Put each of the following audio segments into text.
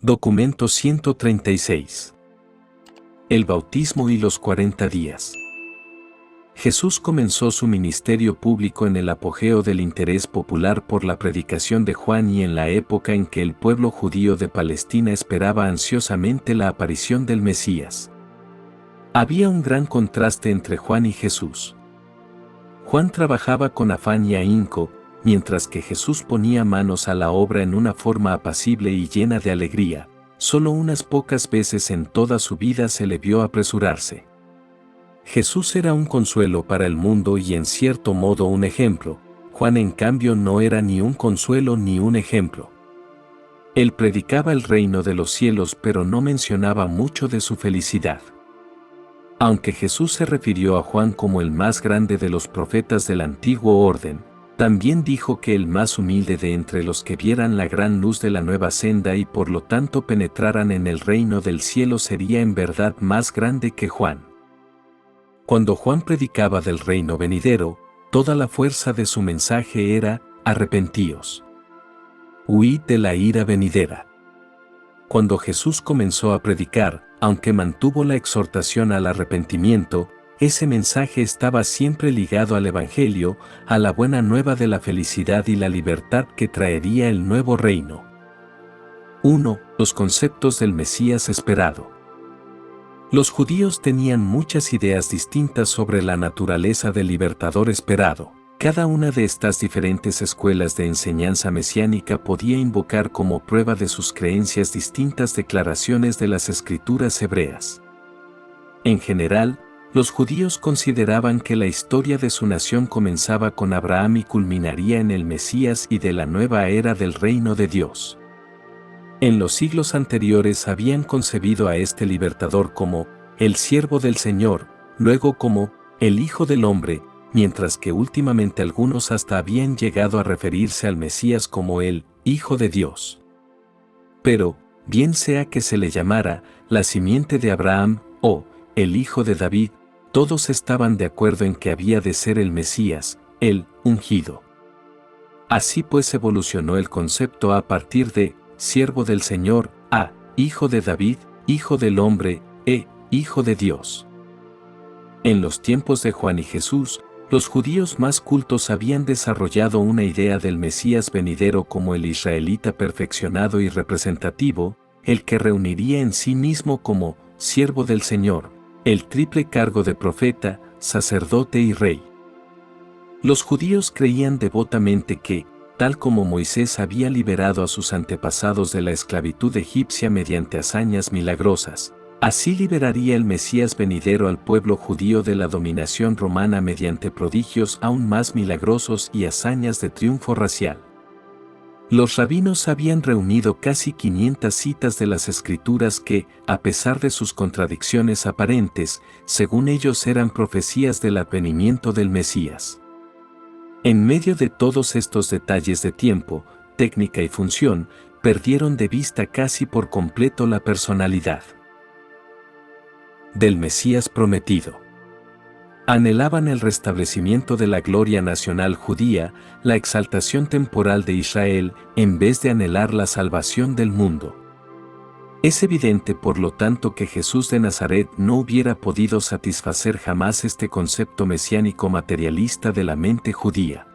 Documento 136. El bautismo y los 40 días. Jesús comenzó su ministerio público en el apogeo del interés popular por la predicación de Juan y en la época en que el pueblo judío de Palestina esperaba ansiosamente la aparición del Mesías. Había un gran contraste entre Juan y Jesús. Juan trabajaba con afán y ahínco, mientras que Jesús ponía manos a la obra en una forma apacible y llena de alegría. Solo unas pocas veces en toda su vida se le vio apresurarse. Jesús era un consuelo para el mundo y en cierto modo un ejemplo. Juan en cambio no era ni un consuelo ni un ejemplo. Él predicaba el reino de los cielos pero no mencionaba mucho de su felicidad. Aunque Jesús se refirió a Juan como el más grande de los profetas del antiguo orden, también dijo que el más humilde de entre los que vieran la gran luz de la nueva senda y por lo tanto penetraran en el reino del cielo sería en verdad más grande que Juan. Cuando Juan predicaba del reino venidero, toda la fuerza de su mensaje era: arrepentíos. Huid de la ira venidera. Cuando Jesús comenzó a predicar, aunque mantuvo la exhortación al arrepentimiento, ese mensaje estaba siempre ligado al Evangelio, a la buena nueva de la felicidad y la libertad que traería el nuevo reino. 1. Los conceptos del Mesías esperado. Los judíos tenían muchas ideas distintas sobre la naturaleza del libertador esperado. Cada una de estas diferentes escuelas de enseñanza mesiánica podía invocar como prueba de sus creencias distintas declaraciones de las Escrituras hebreas. En general, los judíos consideraban que la historia de su nación comenzaba con Abraham y culminaría en el Mesías y de la nueva era del reino de Dios. En los siglos anteriores habían concebido a este libertador como el siervo del Señor, luego como el Hijo del Hombre, mientras que últimamente algunos hasta habían llegado a referirse al Mesías como el Hijo de Dios. Pero, bien sea que se le llamara la simiente de Abraham o el Hijo de David, todos estaban de acuerdo en que había de ser el Mesías, el ungido. Así pues evolucionó el concepto a partir de siervo del Señor a Hijo de David, Hijo del Hombre Hijo de Dios. En los tiempos de Juan y Jesús, los judíos más cultos habían desarrollado una idea del Mesías venidero como el israelita perfeccionado y representativo, el que reuniría en sí mismo como siervo del Señor el triple cargo de profeta, sacerdote y rey. Los judíos creían devotamente que, tal como Moisés había liberado a sus antepasados de la esclavitud egipcia mediante hazañas milagrosas, así liberaría el Mesías venidero al pueblo judío de la dominación romana mediante prodigios aún más milagrosos y hazañas de triunfo racial. Los rabinos habían reunido casi 500 citas de las Escrituras que, a pesar de sus contradicciones aparentes, según ellos eran profecías del advenimiento del Mesías. En medio de todos estos detalles de tiempo, técnica y función, perdieron de vista casi por completo la personalidad del Mesías prometido. Anhelaban el restablecimiento de la gloria nacional judía, la exaltación temporal de Israel, en vez de anhelar la salvación del mundo. Es evidente por lo tanto que Jesús de Nazaret no hubiera podido satisfacer jamás este concepto mesiánico materialista de la mente judía.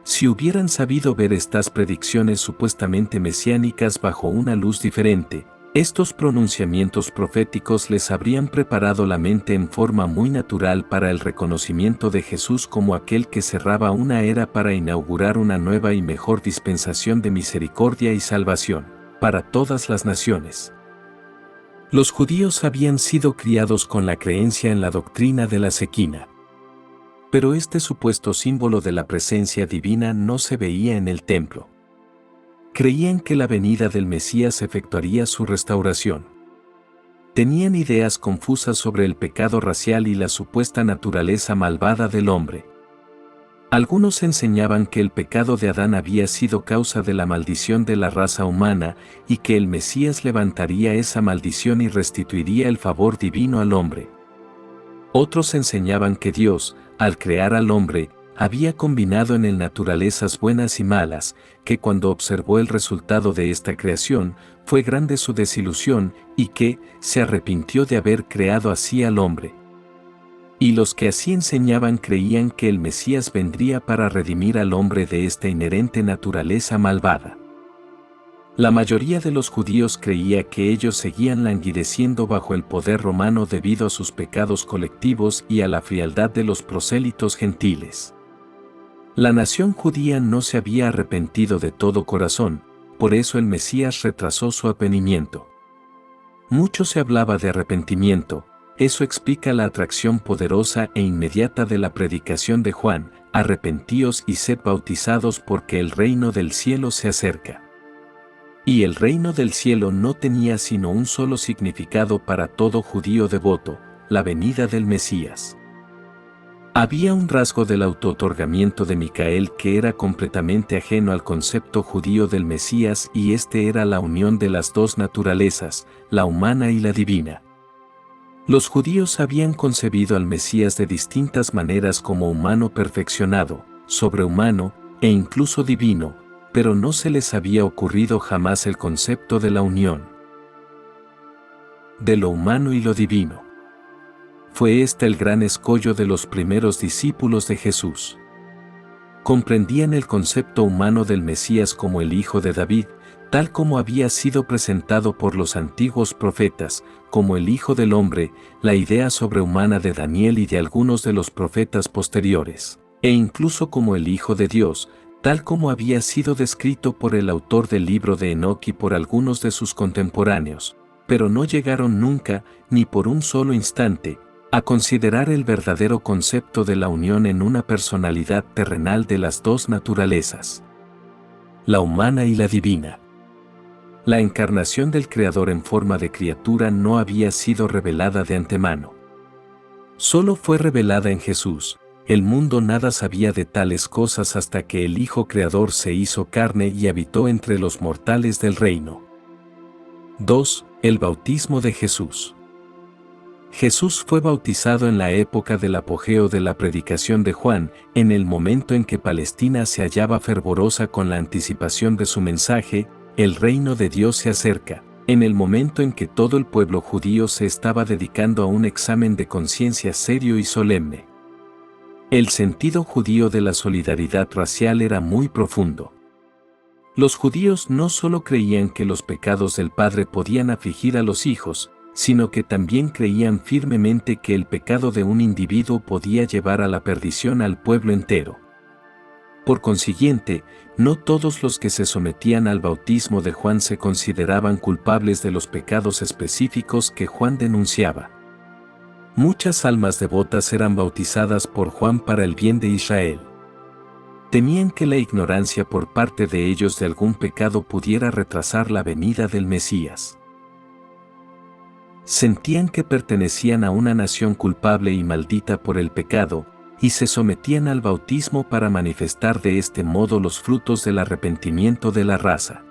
Si hubieran sabido ver estas predicciones supuestamente mesiánicas bajo una luz diferente, estos pronunciamientos proféticos les habrían preparado la mente en forma muy natural para el reconocimiento de Jesús como aquel que cerraba una era para inaugurar una nueva y mejor dispensación de misericordia y salvación para todas las naciones. Los judíos habían sido criados con la creencia en la doctrina de la Shequina. Pero este supuesto símbolo de la presencia divina no se veía en el templo. Creían que la venida del Mesías efectuaría su restauración. Tenían ideas confusas sobre el pecado racial y la supuesta naturaleza malvada del hombre. Algunos enseñaban que el pecado de Adán había sido causa de la maldición de la raza humana y que el Mesías levantaría esa maldición y restituiría el favor divino al hombre. Otros enseñaban que Dios, al crear al hombre, había combinado en él naturalezas buenas y malas, que cuando observó el resultado de esta creación, fue grande su desilusión, y que se arrepintió de haber creado así al hombre. Y los que así enseñaban creían que el Mesías vendría para redimir al hombre de esta inherente naturaleza malvada. La mayoría de los judíos creía que ellos seguían languideciendo bajo el poder romano debido a sus pecados colectivos y a la frialdad de los prosélitos gentiles. La nación judía no se había arrepentido de todo corazón, por eso el Mesías retrasó su advenimiento. Mucho se hablaba de arrepentimiento, eso explica la atracción poderosa e inmediata de la predicación de Juan: arrepentíos y sed bautizados porque el reino del cielo se acerca. Y el reino del cielo no tenía sino un solo significado para todo judío devoto: la venida del Mesías. Había un rasgo del autootorgamiento de Micael que era completamente ajeno al concepto judío del Mesías, y este era la unión de las dos naturalezas, la humana y la divina. Los judíos habían concebido al Mesías de distintas maneras, como humano perfeccionado, sobrehumano e incluso divino, pero no se les había ocurrido jamás el concepto de la unión de lo humano y lo divino. Fue este el gran escollo de los primeros discípulos de Jesús. Comprendían el concepto humano del Mesías como el Hijo de David, tal como había sido presentado por los antiguos profetas, como el Hijo del Hombre, la idea sobrehumana de Daniel y de algunos de los profetas posteriores, e incluso como el Hijo de Dios, tal como había sido descrito por el autor del libro de Enoc y por algunos de sus contemporáneos, pero no llegaron nunca, ni por un solo instante, a considerar el verdadero concepto de la unión en una personalidad terrenal de las dos naturalezas, la humana y la divina. La encarnación del Creador en forma de criatura no había sido revelada de antemano. Solo fue revelada en Jesús. El mundo nada sabía de tales cosas hasta que el Hijo Creador se hizo carne y habitó entre los mortales del reino. 2. El bautismo de Jesús. Jesús fue bautizado en la época del apogeo de la predicación de Juan, en el momento en que Palestina se hallaba fervorosa con la anticipación de su mensaje: el reino de Dios se acerca, en el momento en que todo el pueblo judío se estaba dedicando a un examen de conciencia serio y solemne. El sentido judío de la solidaridad racial era muy profundo. Los judíos no solo creían que los pecados del padre podían afligir a los hijos, sino que también creían firmemente que el pecado de un individuo podía llevar a la perdición al pueblo entero. Por consiguiente, no todos los que se sometían al bautismo de Juan se consideraban culpables de los pecados específicos que Juan denunciaba. Muchas almas devotas eran bautizadas por Juan para el bien de Israel. Temían que la ignorancia por parte de ellos de algún pecado pudiera retrasar la venida del Mesías. Sentían que pertenecían a una nación culpable y maldita por el pecado, y se sometían al bautismo para manifestar de este modo los frutos del arrepentimiento de la raza.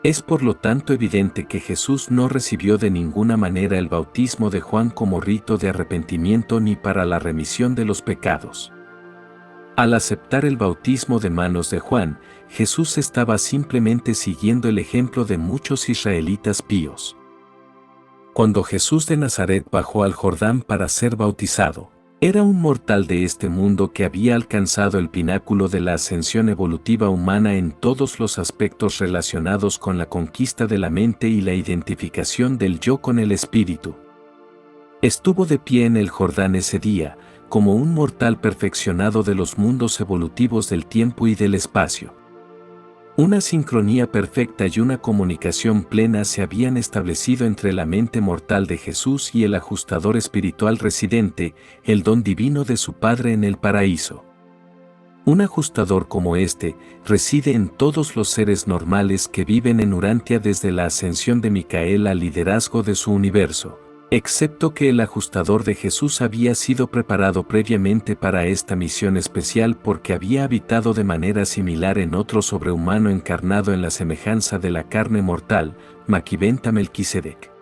Es por lo tanto evidente que Jesús no recibió de ninguna manera el bautismo de Juan como rito de arrepentimiento ni para la remisión de los pecados. Al aceptar el bautismo de manos de Juan, Jesús estaba simplemente siguiendo el ejemplo de muchos israelitas píos. Cuando Jesús de Nazaret bajó al Jordán para ser bautizado, era un mortal de este mundo que había alcanzado el pináculo de la ascensión evolutiva humana en todos los aspectos relacionados con la conquista de la mente y la identificación del yo con el espíritu. Estuvo de pie en el Jordán ese día, como un mortal perfeccionado de los mundos evolutivos del tiempo y del espacio. Una sincronía perfecta y una comunicación plena se habían establecido entre la mente mortal de Jesús y el ajustador espiritual residente, el don divino de su Padre en el paraíso. Un ajustador como este reside en todos los seres normales que viven en Urantia desde la ascensión de Micael al liderazgo de su universo, excepto que el ajustador de Jesús había sido preparado previamente para esta misión especial porque había habitado de manera similar en otro sobrehumano encarnado en la semejanza de la carne mortal, Maquiventa Melquisedec.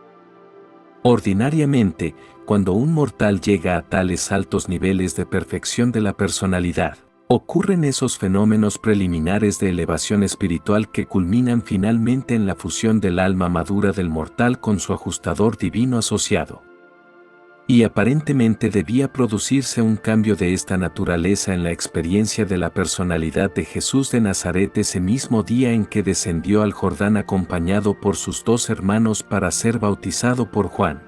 Ordinariamente, cuando un mortal llega a tales altos niveles de perfección de la personalidad, Ocurren esos fenómenos preliminares de elevación espiritual que culminan finalmente en la fusión del alma madura del mortal con su ajustador divino asociado. Y aparentemente debía producirse un cambio de esta naturaleza en la experiencia de la personalidad de Jesús de Nazaret ese mismo día en que descendió al Jordán acompañado por sus 2 hermanos para ser bautizado por Juan.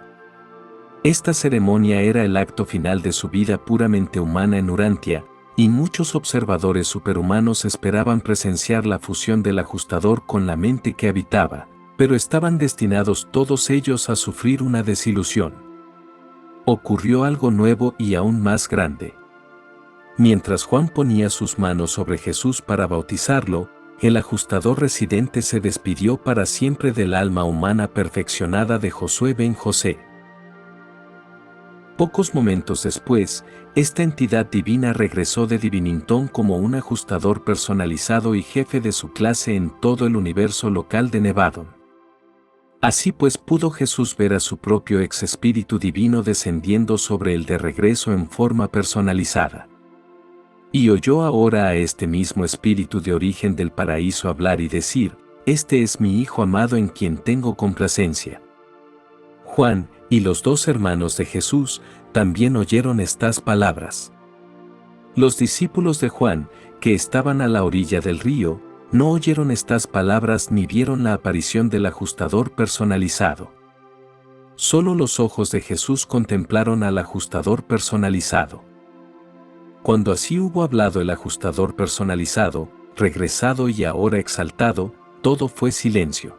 Esta ceremonia era el acto final de su vida puramente humana en Urantia, y muchos observadores superhumanos esperaban presenciar la fusión del ajustador con la mente que habitaba, pero estaban destinados todos ellos a sufrir una desilusión. Ocurrió algo nuevo y aún más grande. Mientras Juan ponía sus manos sobre Jesús para bautizarlo, el ajustador residente se despidió para siempre del alma humana perfeccionada de Josué ben José. Pocos momentos después, esta entidad divina regresó de Divinington como un ajustador personalizado y jefe de su clase en todo el universo local de Nevadon. Así pues pudo Jesús ver a su propio ex espíritu divino descendiendo sobre él de regreso en forma personalizada. Y oyó ahora a este mismo espíritu de origen del paraíso hablar y decir: «Este es mi Hijo amado en quien tengo complacencia». Juan y los 2 hermanos de Jesús también oyeron estas palabras. Los discípulos de Juan, que estaban a la orilla del río, no oyeron estas palabras ni vieron la aparición del ajustador personalizado. Solo los ojos de Jesús contemplaron al ajustador personalizado. Cuando así hubo hablado el ajustador personalizado, regresado y ahora exaltado, todo fue silencio.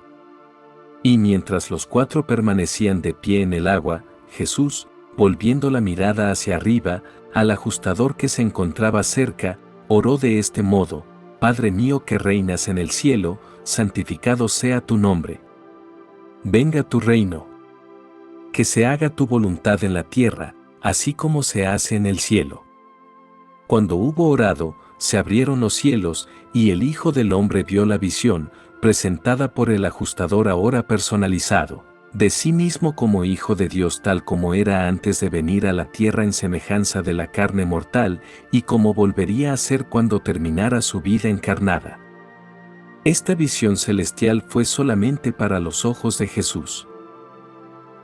Y mientras los 4 permanecían de pie en el agua, Jesús, volviendo la mirada hacia arriba, al ajustador que se encontraba cerca, oró de este modo: «Padre mío que reinas en el cielo, santificado sea tu nombre. Venga tu reino. Que se haga tu voluntad en la tierra, así como se hace en el cielo». Cuando hubo orado, se abrieron los cielos, y el Hijo del Hombre vio la visión, presentada por el ajustador ahora personalizado, de sí mismo como Hijo de Dios tal como era antes de venir a la tierra en semejanza de la carne mortal, y como volvería a ser cuando terminara su vida encarnada. Esta visión celestial fue solamente para los ojos de Jesús.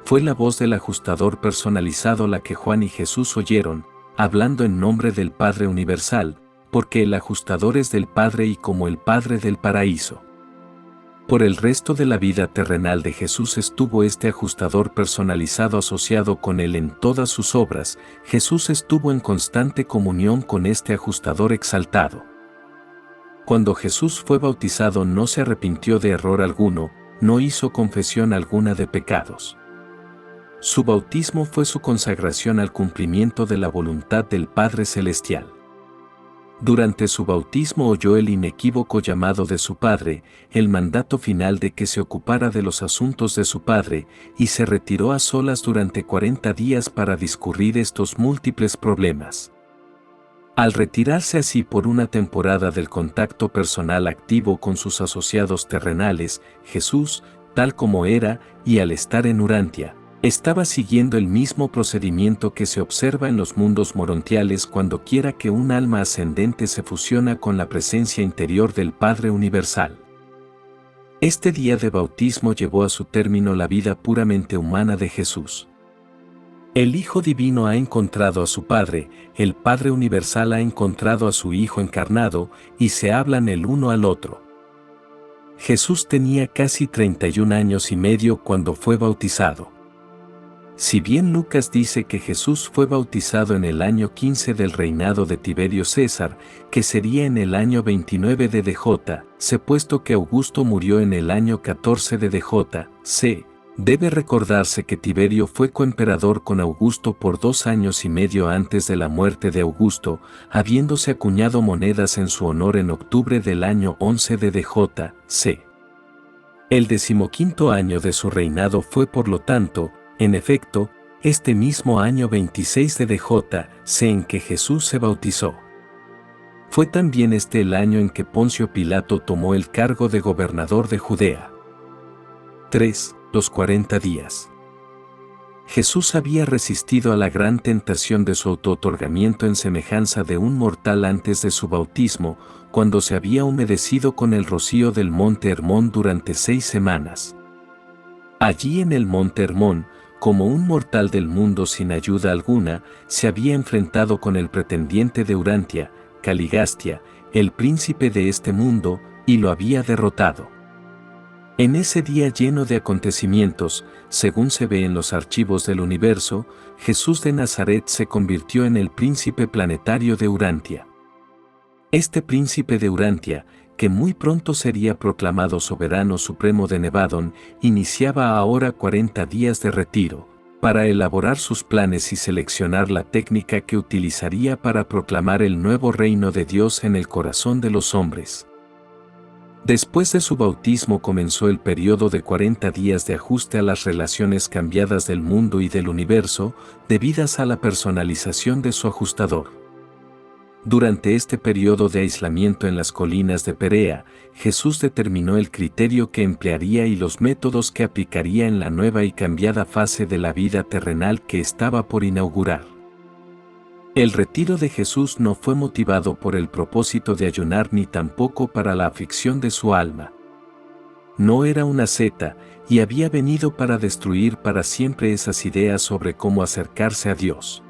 Fue la voz del ajustador personalizado la que Juan y Jesús oyeron, hablando en nombre del Padre Universal, porque el ajustador es del Padre y como el Padre del paraíso. Por el resto de la vida terrenal de Jesús estuvo este ajustador personalizado asociado con él en todas sus obras. Jesús estuvo en constante comunión con este ajustador exaltado. Cuando Jesús fue bautizado no se arrepintió de error alguno, no hizo confesión alguna de pecados. Su bautismo fue su consagración al cumplimiento de la voluntad del Padre Celestial. Durante su bautismo oyó el inequívoco llamado de su Padre, el mandato final de que se ocupara de los asuntos de su Padre, y se retiró a solas durante 40 días para discurrir estos múltiples problemas. Al retirarse así por una temporada del contacto personal activo con sus asociados terrenales, Jesús, tal como era, y al estar en Urantia, estaba siguiendo el mismo procedimiento que se observa en los mundos morontiales cuando quiera que un alma ascendente se fusiona con la presencia interior del Padre Universal. Este día de bautismo llevó a su término la vida puramente humana de Jesús. El Hijo Divino ha encontrado a su Padre, el Padre Universal ha encontrado a su Hijo encarnado, y se hablan el uno al otro. Jesús tenía casi 31 años y medio cuando fue bautizado. Si bien Lucas dice que Jesús fue bautizado en el año 15 del reinado de Tiberio César, que sería en el año 29 de DJ, C, puesto que Augusto murió en el año 14 de DJ, C, debe recordarse que Tiberio fue coemperador con Augusto por 2 años y medio antes de la muerte de Augusto, habiéndose acuñado monedas en su honor en octubre del año 11 de DJ, C. El 15º año de su reinado fue por lo tanto, en efecto, este mismo año 26 de DJ, C en que Jesús se bautizó. Fue también este el año en que Poncio Pilato tomó el cargo de gobernador de Judea. 3. Los 40 días. Jesús había resistido a la gran tentación de su autootorgamiento en semejanza de un mortal antes de su bautismo, cuando se había humedecido con el rocío del monte Hermón durante 6 semanas. Allí en el monte Hermón, como un mortal del mundo sin ayuda alguna, se había enfrentado con el pretendiente de Urantia, Caligastia, el príncipe de este mundo, y lo había derrotado. En ese día lleno de acontecimientos, según se ve en los archivos del universo, Jesús de Nazaret se convirtió en el príncipe planetario de Urantia. Este príncipe de Urantia, que muy pronto sería proclamado soberano supremo de Nevadon, iniciaba ahora 40 días de retiro, para elaborar sus planes y seleccionar la técnica que utilizaría para proclamar el nuevo reino de Dios en el corazón de los hombres. Después de su bautismo comenzó el periodo de 40 días de ajuste a las relaciones cambiadas del mundo y del universo, debidas a la personalización de su ajustador. Durante este periodo de aislamiento en las colinas de Perea, Jesús determinó el criterio que emplearía y los métodos que aplicaría en la nueva y cambiada fase de la vida terrenal que estaba por inaugurar. El retiro de Jesús no fue motivado por el propósito de ayunar ni tampoco para la aflicción de su alma. No era una seta, y había venido para destruir para siempre esas ideas sobre cómo acercarse a Dios.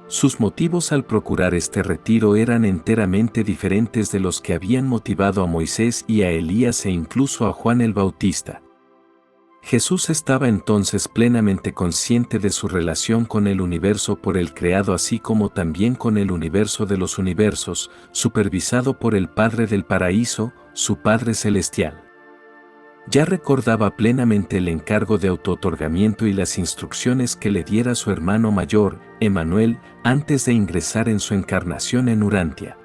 Sus motivos al procurar este retiro eran enteramente diferentes de los que habían motivado a Moisés y a Elías e incluso a Juan el Bautista. Jesús estaba entonces plenamente consciente de su relación con el universo por él creado así como también con el universo de los universos, supervisado por el Padre del Paraíso, su Padre Celestial. Ya recordaba plenamente el encargo de autootorgamiento y las instrucciones que le diera su hermano mayor, Emanuel, antes de ingresar en su encarnación en Urantia.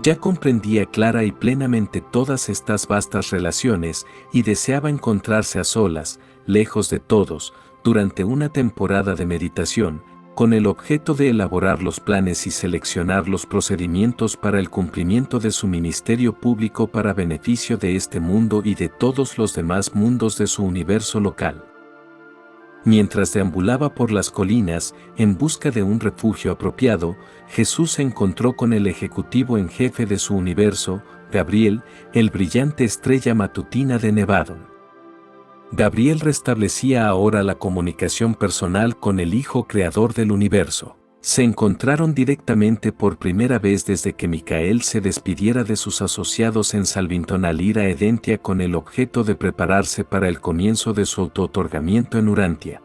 Ya comprendía clara y plenamente todas estas vastas relaciones y deseaba encontrarse a solas, lejos de todos, durante una temporada de meditación, con el objeto de elaborar los planes y seleccionar los procedimientos para el cumplimiento de su ministerio público para beneficio de este mundo y de todos los demás mundos de su universo local. Mientras deambulaba por las colinas, en busca de un refugio apropiado, Jesús se encontró con el ejecutivo en jefe de su universo, Gabriel, el brillante estrella matutina de Nevadon. Gabriel restablecía ahora la comunicación personal con el Hijo Creador del universo. Se encontraron directamente por primera vez desde que Micael se despidiera de sus asociados en Salvinton al ir a Edentia con el objeto de prepararse para el comienzo de su autootorgamiento en Urantia.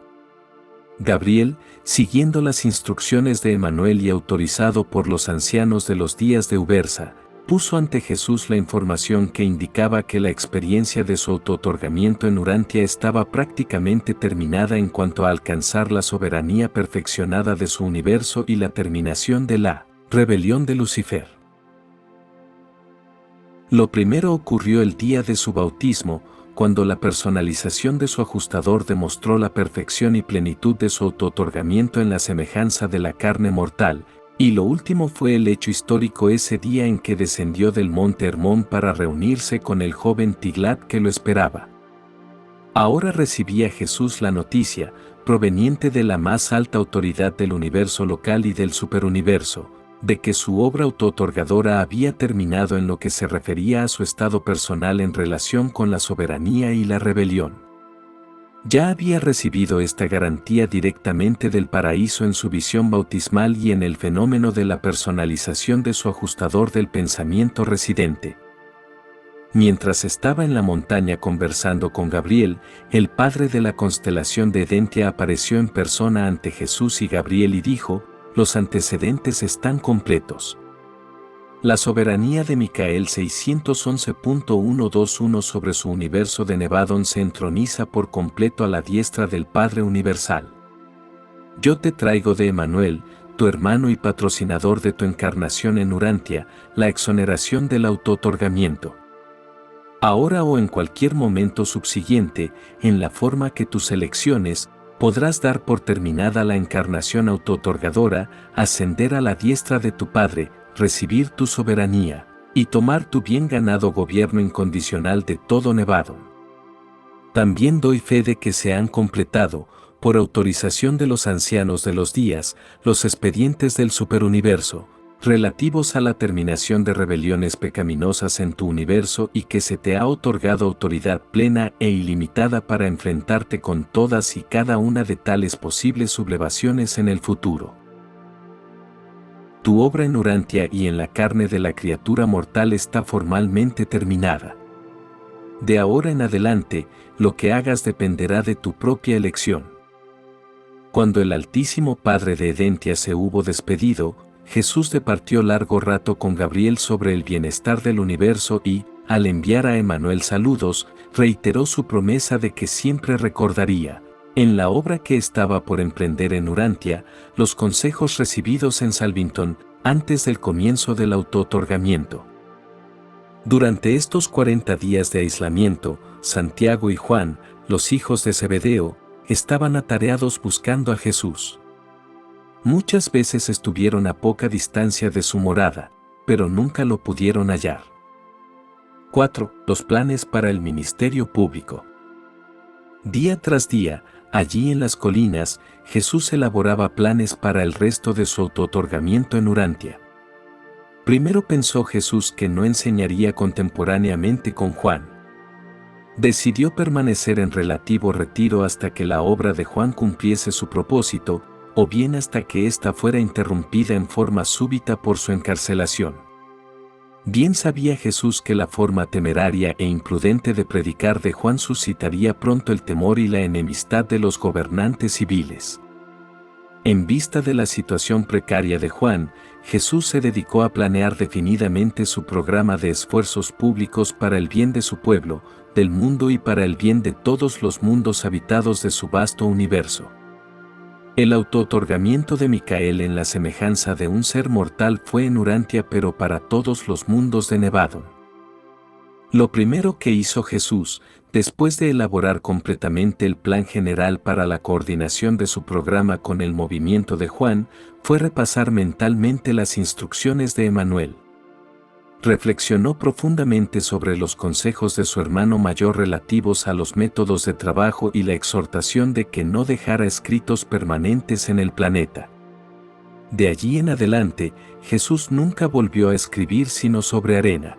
Gabriel, siguiendo las instrucciones de Emanuel y autorizado por los ancianos de los días de Ubersa, puso ante Jesús la información que indicaba que la experiencia de su autootorgamiento en Urantia estaba prácticamente terminada en cuanto a alcanzar la soberanía perfeccionada de su universo y la terminación de la rebelión de Lucifer. Lo primero ocurrió el día de su bautismo, cuando la personalización de su ajustador demostró la perfección y plenitud de su autootorgamiento en la semejanza de la carne mortal, y lo último fue el hecho histórico ese día en que descendió del monte Hermón para reunirse con el joven Tiglat que lo esperaba. Ahora recibía Jesús la noticia, proveniente de la más alta autoridad del universo local y del superuniverso, de que su obra autootorgadora había terminado en lo que se refería a su estado personal en relación con la soberanía y la rebelión. Ya había recibido esta garantía directamente del paraíso en su visión bautismal y en el fenómeno de la personalización de su ajustador del pensamiento residente. Mientras estaba en la montaña conversando con Gabriel, el padre de la constelación de Edentia apareció en persona ante Jesús y Gabriel y dijo: «Los antecedentes están completos. La soberanía de Micael 611.121 sobre su universo de Nevadon se entroniza por completo a la diestra del Padre Universal. Yo te traigo de Emanuel, tu hermano y patrocinador de tu encarnación en Urantia, la exoneración del autootorgamiento. Ahora o en cualquier momento subsiguiente, en la forma que tú selecciones, podrás dar por terminada la encarnación autootorgadora, ascender a la diestra de tu Padre, recibir tu soberanía, y tomar tu bien ganado gobierno incondicional de todo Nevadon. También doy fe de que se han completado, por autorización de los ancianos de los días, los expedientes del superuniverso, relativos a la terminación de rebeliones pecaminosas en tu universo y que se te ha otorgado autoridad plena e ilimitada para enfrentarte con todas y cada una de tales posibles sublevaciones en el futuro. Tu obra en Urantia y en la carne de la criatura mortal está formalmente terminada. De ahora en adelante, lo que hagas dependerá de tu propia elección. Cuando el Altísimo Padre de Edentia se hubo despedido, Jesús departió largo rato con Gabriel sobre el bienestar del universo y, al enviar a Emmanuel saludos, reiteró su promesa de que siempre recordaría, en la obra que estaba por emprender en Urantia, los consejos recibidos en Salvington antes del comienzo del auto-otorgamiento. Durante estos 40 días de aislamiento, Santiago y Juan, los hijos de Zebedeo, estaban atareados buscando a Jesús. Muchas veces estuvieron a poca distancia de su morada, pero nunca lo pudieron hallar. 4. Los planes para el ministerio público. Día tras día, allí en las colinas, Jesús elaboraba planes para el resto de su auto-otorgamiento en Urantia. Primero pensó Jesús que no enseñaría contemporáneamente con Juan. Decidió permanecer en relativo retiro hasta que la obra de Juan cumpliese su propósito, o bien hasta que ésta fuera interrumpida en forma súbita por su encarcelación. Bien sabía Jesús que la forma temeraria e imprudente de predicar de Juan suscitaría pronto el temor y la enemistad de los gobernantes civiles. En vista de la situación precaria de Juan, Jesús se dedicó a planear definidamente su programa de esfuerzos públicos para el bien de su pueblo, del mundo y para el bien de todos los mundos habitados de su vasto universo. El auto-otorgamiento de Micael en la semejanza de un ser mortal fue en Urantia, pero para todos los mundos de Nevadon. Lo primero que hizo Jesús, después de elaborar completamente el plan general para la coordinación de su programa con el movimiento de Juan, fue repasar mentalmente las instrucciones de Emmanuel. Reflexionó profundamente sobre los consejos de su hermano mayor relativos a los métodos de trabajo y la exhortación de que no dejara escritos permanentes en el planeta. De allí en adelante, Jesús nunca volvió a escribir sino sobre arena.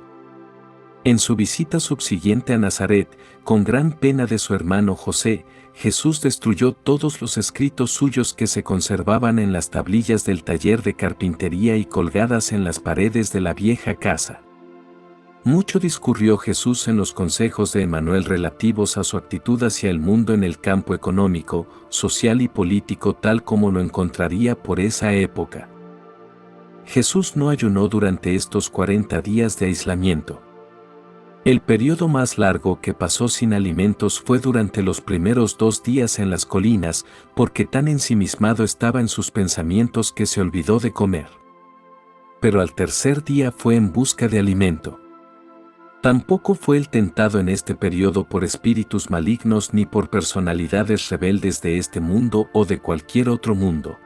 En su visita subsiguiente a Nazaret, con gran pena de su hermano José, Jesús destruyó todos los escritos suyos que se conservaban en las tablillas del taller de carpintería y colgadas en las paredes de la vieja casa. Mucho discurrió Jesús en los consejos de Emmanuel relativos a su actitud hacia el mundo en el campo económico, social y político tal como lo encontraría por esa época. Jesús no ayunó durante estos 40 días de aislamiento. El periodo más largo que pasó sin alimentos fue durante los primeros 2 días en las colinas, porque tan ensimismado estaba en sus pensamientos que se olvidó de comer. Pero al tercer día fue en busca de alimento. Tampoco fue él tentado en este periodo por espíritus malignos ni por personalidades rebeldes de este mundo o de cualquier otro mundo.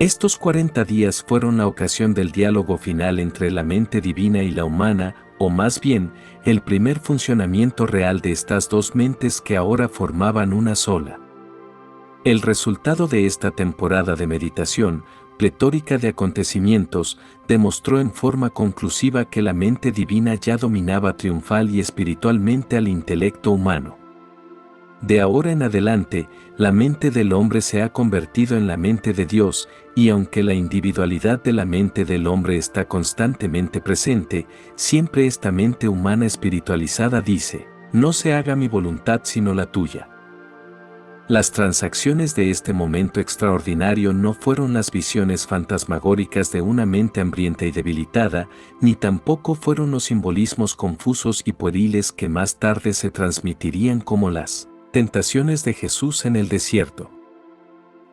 Estos 40 días fueron la ocasión del diálogo final entre la mente divina y la humana, o más bien, el primer funcionamiento real de estas dos mentes que ahora formaban una sola. El resultado de esta temporada de meditación, pletórica de acontecimientos, demostró en forma conclusiva que la mente divina ya dominaba triunfal y espiritualmente al intelecto humano. De ahora en adelante, la mente del hombre se ha convertido en la mente de Dios, y aunque la individualidad de la mente del hombre está constantemente presente, siempre esta mente humana espiritualizada dice, no se haga mi voluntad sino la tuya. Las transacciones de este momento extraordinario no fueron las visiones fantasmagóricas de una mente hambrienta y debilitada, ni tampoco fueron los simbolismos confusos y pueriles que más tarde se transmitirían como las tentaciones de Jesús en el desierto.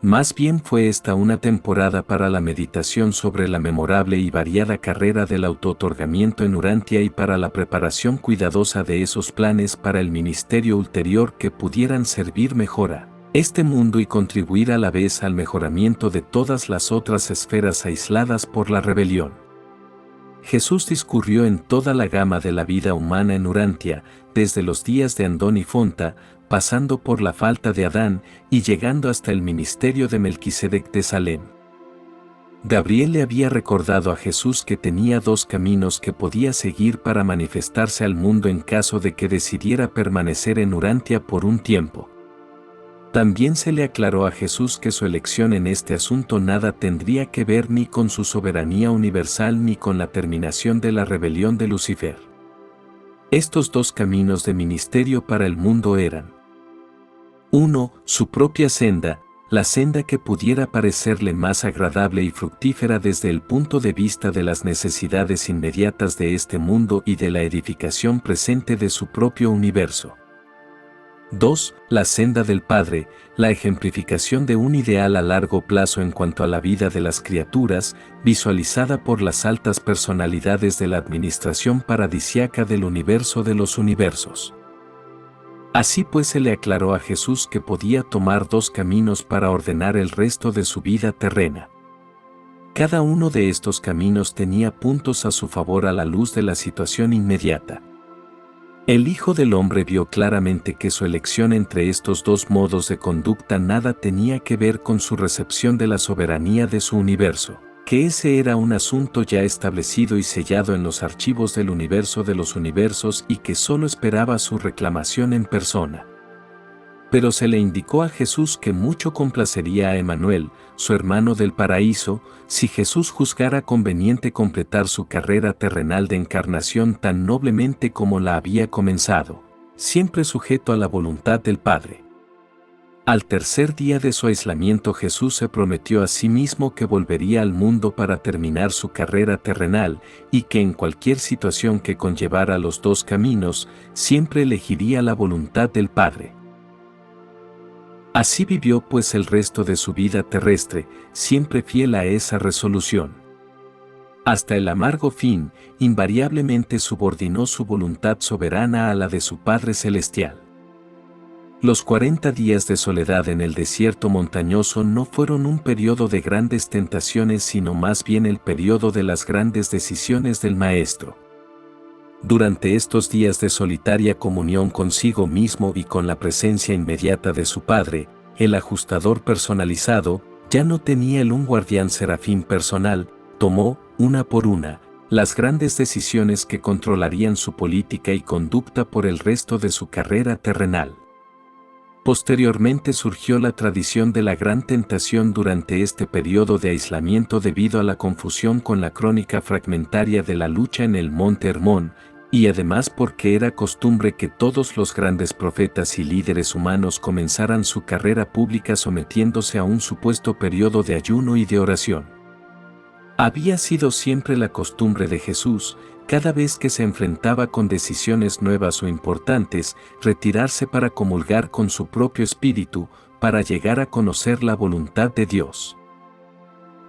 Más bien fue esta una temporada para la meditación sobre la memorable y variada carrera del auto-otorgamiento en Urantia y para la preparación cuidadosa de esos planes para el ministerio ulterior que pudieran servir mejor a este mundo y contribuir a la vez al mejoramiento de todas las otras esferas aisladas por la rebelión. Jesús discurrió en toda la gama de la vida humana en Urantia, desde los días de Andón y Fonta, pasando por la falta de Adán y llegando hasta el ministerio de Melquisedec de Salem. Gabriel le había recordado a Jesús que tenía dos caminos que podía seguir para manifestarse al mundo en caso de que decidiera permanecer en Urantia por un tiempo. También se le aclaró a Jesús que su elección en este asunto nada tendría que ver ni con su soberanía universal ni con la terminación de la rebelión de Lucifer. Estos dos caminos de ministerio para el mundo eran: 1. Su propia senda, la senda que pudiera parecerle más agradable y fructífera desde el punto de vista de las necesidades inmediatas de este mundo y de la edificación presente de su propio universo. 2. La senda del Padre, la ejemplificación de un ideal a largo plazo en cuanto a la vida de las criaturas, visualizada por las altas personalidades de la administración paradisíaca del universo de los universos. Así pues se le aclaró a Jesús que podía tomar dos caminos para ordenar el resto de su vida terrena. Cada uno de estos caminos tenía puntos a su favor a la luz de la situación inmediata. El Hijo del Hombre vio claramente que su elección entre estos dos modos de conducta nada tenía que ver con su recepción de la soberanía de su universo, que ese era un asunto ya establecido y sellado en los archivos del universo de los universos y que solo esperaba su reclamación en persona. Pero se le indicó a Jesús que mucho complacería a Emanuel, su hermano del paraíso, si Jesús juzgara conveniente completar su carrera terrenal de encarnación tan noblemente como la había comenzado, siempre sujeto a la voluntad del Padre. Al tercer día de su aislamiento Jesús se prometió a sí mismo que volvería al mundo para terminar su carrera terrenal y que en cualquier situación que conllevara los dos caminos, siempre elegiría la voluntad del Padre. Así vivió pues el resto de su vida terrestre, siempre fiel a esa resolución. Hasta el amargo fin, invariablemente subordinó su voluntad soberana a la de su Padre Celestial. Los 40 días de soledad en el desierto montañoso no fueron un periodo de grandes tentaciones, sino más bien el periodo de las grandes decisiones del Maestro. Durante estos días de solitaria comunión consigo mismo y con la presencia inmediata de su Padre, el ajustador personalizado, ya no tenía un guardián serafín personal, tomó, una por una, las grandes decisiones que controlarían su política y conducta por el resto de su carrera terrenal. Posteriormente surgió la tradición de la gran tentación durante este periodo de aislamiento debido a la confusión con la crónica fragmentaria de la lucha en el Monte Hermón, y además porque era costumbre que todos los grandes profetas y líderes humanos comenzaran su carrera pública sometiéndose a un supuesto periodo de ayuno y de oración. Había sido siempre la costumbre de Jesús, cada vez que se enfrentaba con decisiones nuevas o importantes, retirarse para comulgar con su propio espíritu, para llegar a conocer la voluntad de Dios.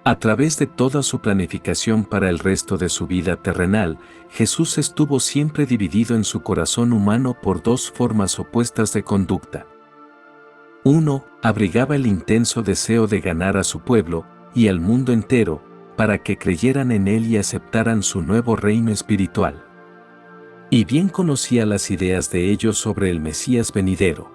A través de toda su planificación para el resto de su vida terrenal, Jesús estuvo siempre dividido en su corazón humano por dos formas opuestas de conducta. 1. Abrigaba el intenso deseo de ganar a su pueblo, y al mundo entero, para que creyeran en él y aceptaran su nuevo reino espiritual. Y bien conocía las ideas de ellos sobre el Mesías venidero.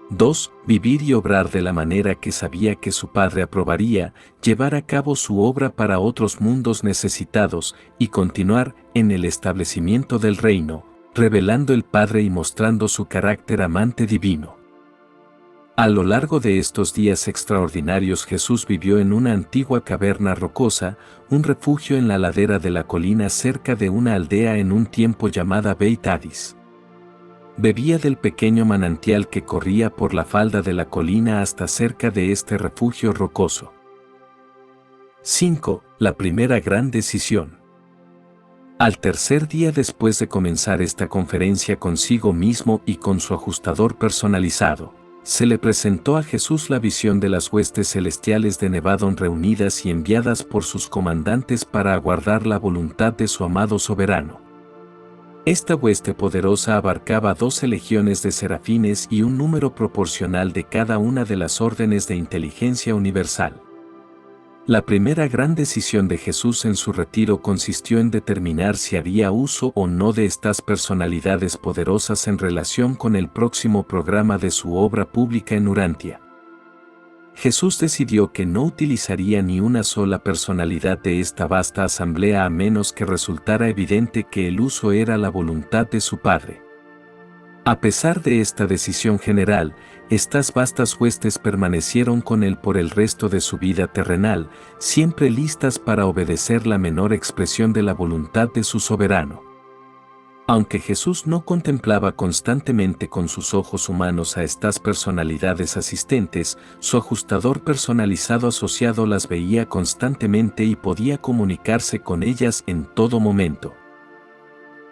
2. Vivir y obrar de la manera que sabía que su Padre aprobaría, llevar a cabo su obra para otros mundos necesitados y continuar en el establecimiento del reino, revelando el Padre y mostrando su carácter amante divino. A lo largo de estos días extraordinarios Jesús vivió en una antigua caverna rocosa, un refugio en la ladera de la colina cerca de una aldea en un tiempo llamada Beit Hadis. Bebía del pequeño manantial que corría por la falda de la colina hasta cerca de este refugio rocoso. 5. La primera gran decisión. Al tercer día después de comenzar esta conferencia consigo mismo y con su ajustador personalizado, se le presentó a Jesús la visión de las huestes celestiales de Nevadón reunidas y enviadas por sus comandantes para aguardar la voluntad de su amado soberano. Esta hueste poderosa abarcaba 12 legiones de serafines y un número proporcional de cada una de las órdenes de inteligencia universal. La primera gran decisión de Jesús en su retiro consistió en determinar si haría uso o no de estas personalidades poderosas en relación con el próximo programa de su obra pública en Urantia. Jesús decidió que no utilizaría ni una sola personalidad de esta vasta asamblea a menos que resultara evidente que el uso era la voluntad de su Padre. A pesar de esta decisión general, estas vastas huestes permanecieron con él por el resto de su vida terrenal, siempre listas para obedecer la menor expresión de la voluntad de su soberano. Aunque Jesús no contemplaba constantemente con sus ojos humanos a estas personalidades asistentes, su ajustador personalizado asociado las veía constantemente y podía comunicarse con ellas en todo momento.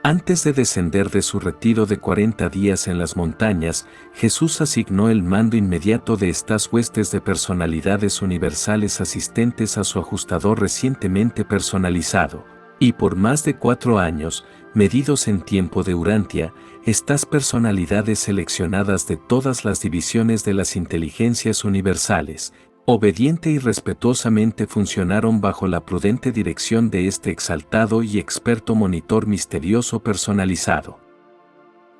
Antes de descender de su retiro de 40 días en las montañas, Jesús asignó el mando inmediato de estas huestes de personalidades universales asistentes a su ajustador recientemente personalizado, y por más de 4 años, medidos en tiempo de Urantia, estas personalidades seleccionadas de todas las divisiones de las inteligencias universales, obediente y respetuosamente funcionaron bajo la prudente dirección de este exaltado y experto monitor misterioso personalizado.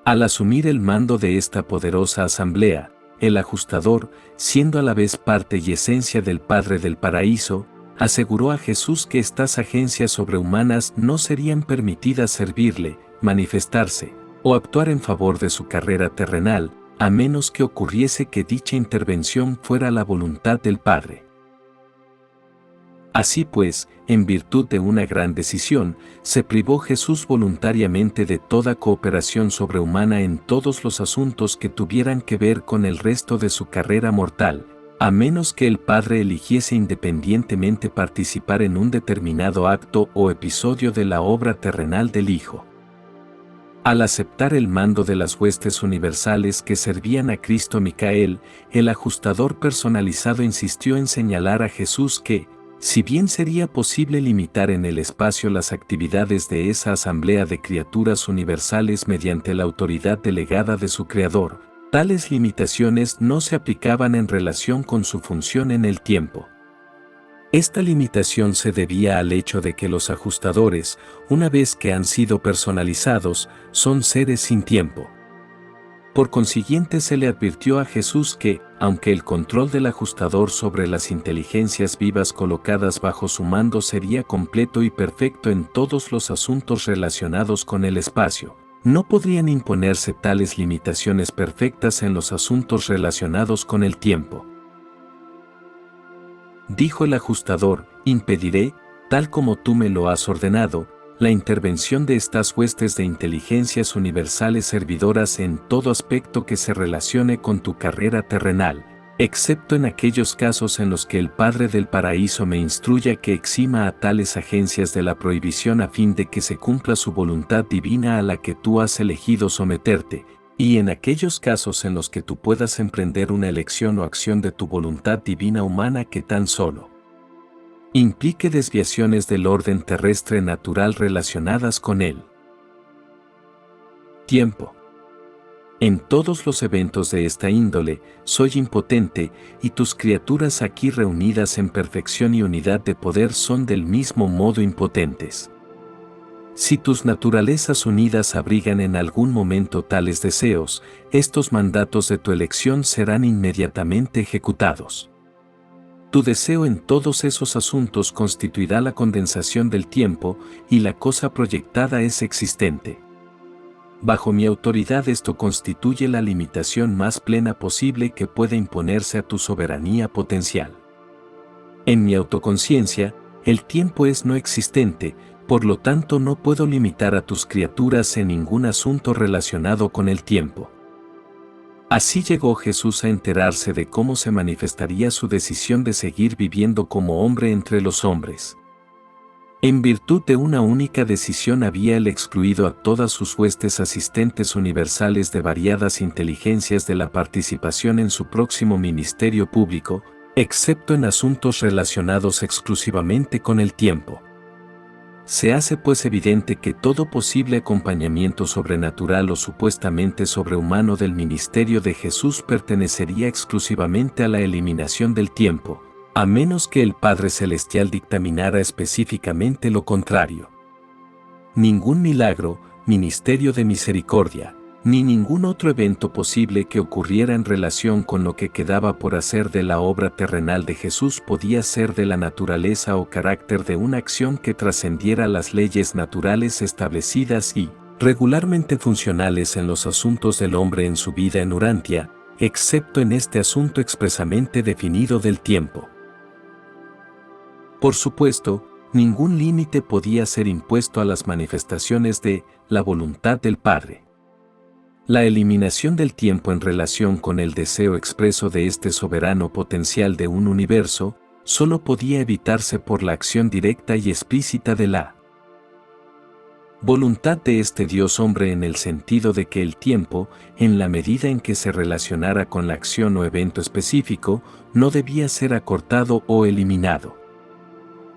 Al asumir el mando de esta poderosa asamblea, el ajustador, siendo a la vez parte y esencia del Padre del Paraíso, aseguró a Jesús que estas agencias sobrehumanas no serían permitidas servirle, manifestarse o actuar en favor de su carrera terrenal, a menos que ocurriese que dicha intervención fuera la voluntad del Padre. Así pues, en virtud de una gran decisión, se privó Jesús voluntariamente de toda cooperación sobrehumana en todos los asuntos que tuvieran que ver con el resto de su carrera mortal, a menos que el Padre eligiese independientemente participar en un determinado acto o episodio de la obra terrenal del Hijo. Al aceptar el mando de las huestes universales que servían a Cristo Micael, el ajustador personalizado insistió en señalar a Jesús que, si bien sería posible limitar en el espacio las actividades de esa asamblea de criaturas universales mediante la autoridad delegada de su Creador, tales limitaciones no se aplicaban en relación con su función en el tiempo. Esta limitación se debía al hecho de que los ajustadores, una vez que han sido personalizados, son seres sin tiempo. Por consiguiente, se le advirtió a Jesús que, aunque el control del ajustador sobre las inteligencias vivas colocadas bajo su mando sería completo y perfecto en todos los asuntos relacionados con el espacio, no podrían imponerse tales limitaciones perfectas en los asuntos relacionados con el tiempo. Dijo el ajustador: impediré, tal como tú me lo has ordenado, la intervención de estas huestes de inteligencias universales servidoras en todo aspecto que se relacione con tu carrera terrenal, excepto en aquellos casos en los que el Padre del Paraíso me instruya que exima a tales agencias de la prohibición a fin de que se cumpla su voluntad divina a la que tú has elegido someterte, y en aquellos casos en los que tú puedas emprender una elección o acción de tu voluntad divina humana que tan solo implique desviaciones del orden terrestre natural relacionadas con él. Tiempo. En todos los eventos de esta índole, soy impotente, y tus criaturas aquí reunidas en perfección y unidad de poder son del mismo modo impotentes. Si tus naturalezas unidas abrigan en algún momento tales deseos, estos mandatos de tu elección serán inmediatamente ejecutados. Tu deseo en todos esos asuntos constituirá la condensación del tiempo, y la cosa proyectada es existente. Bajo mi autoridad esto constituye la limitación más plena posible que puede imponerse a tu soberanía potencial. En mi autoconciencia, el tiempo es no existente, por lo tanto no puedo limitar a tus criaturas en ningún asunto relacionado con el tiempo. Así llegó Jesús a enterarse de cómo se manifestaría su decisión de seguir viviendo como hombre entre los hombres. En virtud de una única decisión había él excluido a todas sus huestes asistentes universales de variadas inteligencias de la participación en su próximo ministerio público, excepto en asuntos relacionados exclusivamente con el tiempo. Se hace pues evidente que todo posible acompañamiento sobrenatural o supuestamente sobrehumano del ministerio de Jesús pertenecería exclusivamente a la eliminación del tiempo, a menos que el Padre Celestial dictaminara específicamente lo contrario. Ningún milagro, ministerio de misericordia, ni ningún otro evento posible que ocurriera en relación con lo que quedaba por hacer de la obra terrenal de Jesús podía ser de la naturaleza o carácter de una acción que trascendiera las leyes naturales establecidas y regularmente funcionales en los asuntos del hombre en su vida en Urantia, excepto en este asunto expresamente definido del tiempo. Por supuesto, ningún límite podía ser impuesto a las manifestaciones de la voluntad del Padre. La eliminación del tiempo en relación con el deseo expreso de este soberano potencial de un universo, solo podía evitarse por la acción directa y explícita de la voluntad de este Dios hombre, en el sentido de que el tiempo, en la medida en que se relacionara con la acción o evento específico, no debía ser acortado o eliminado.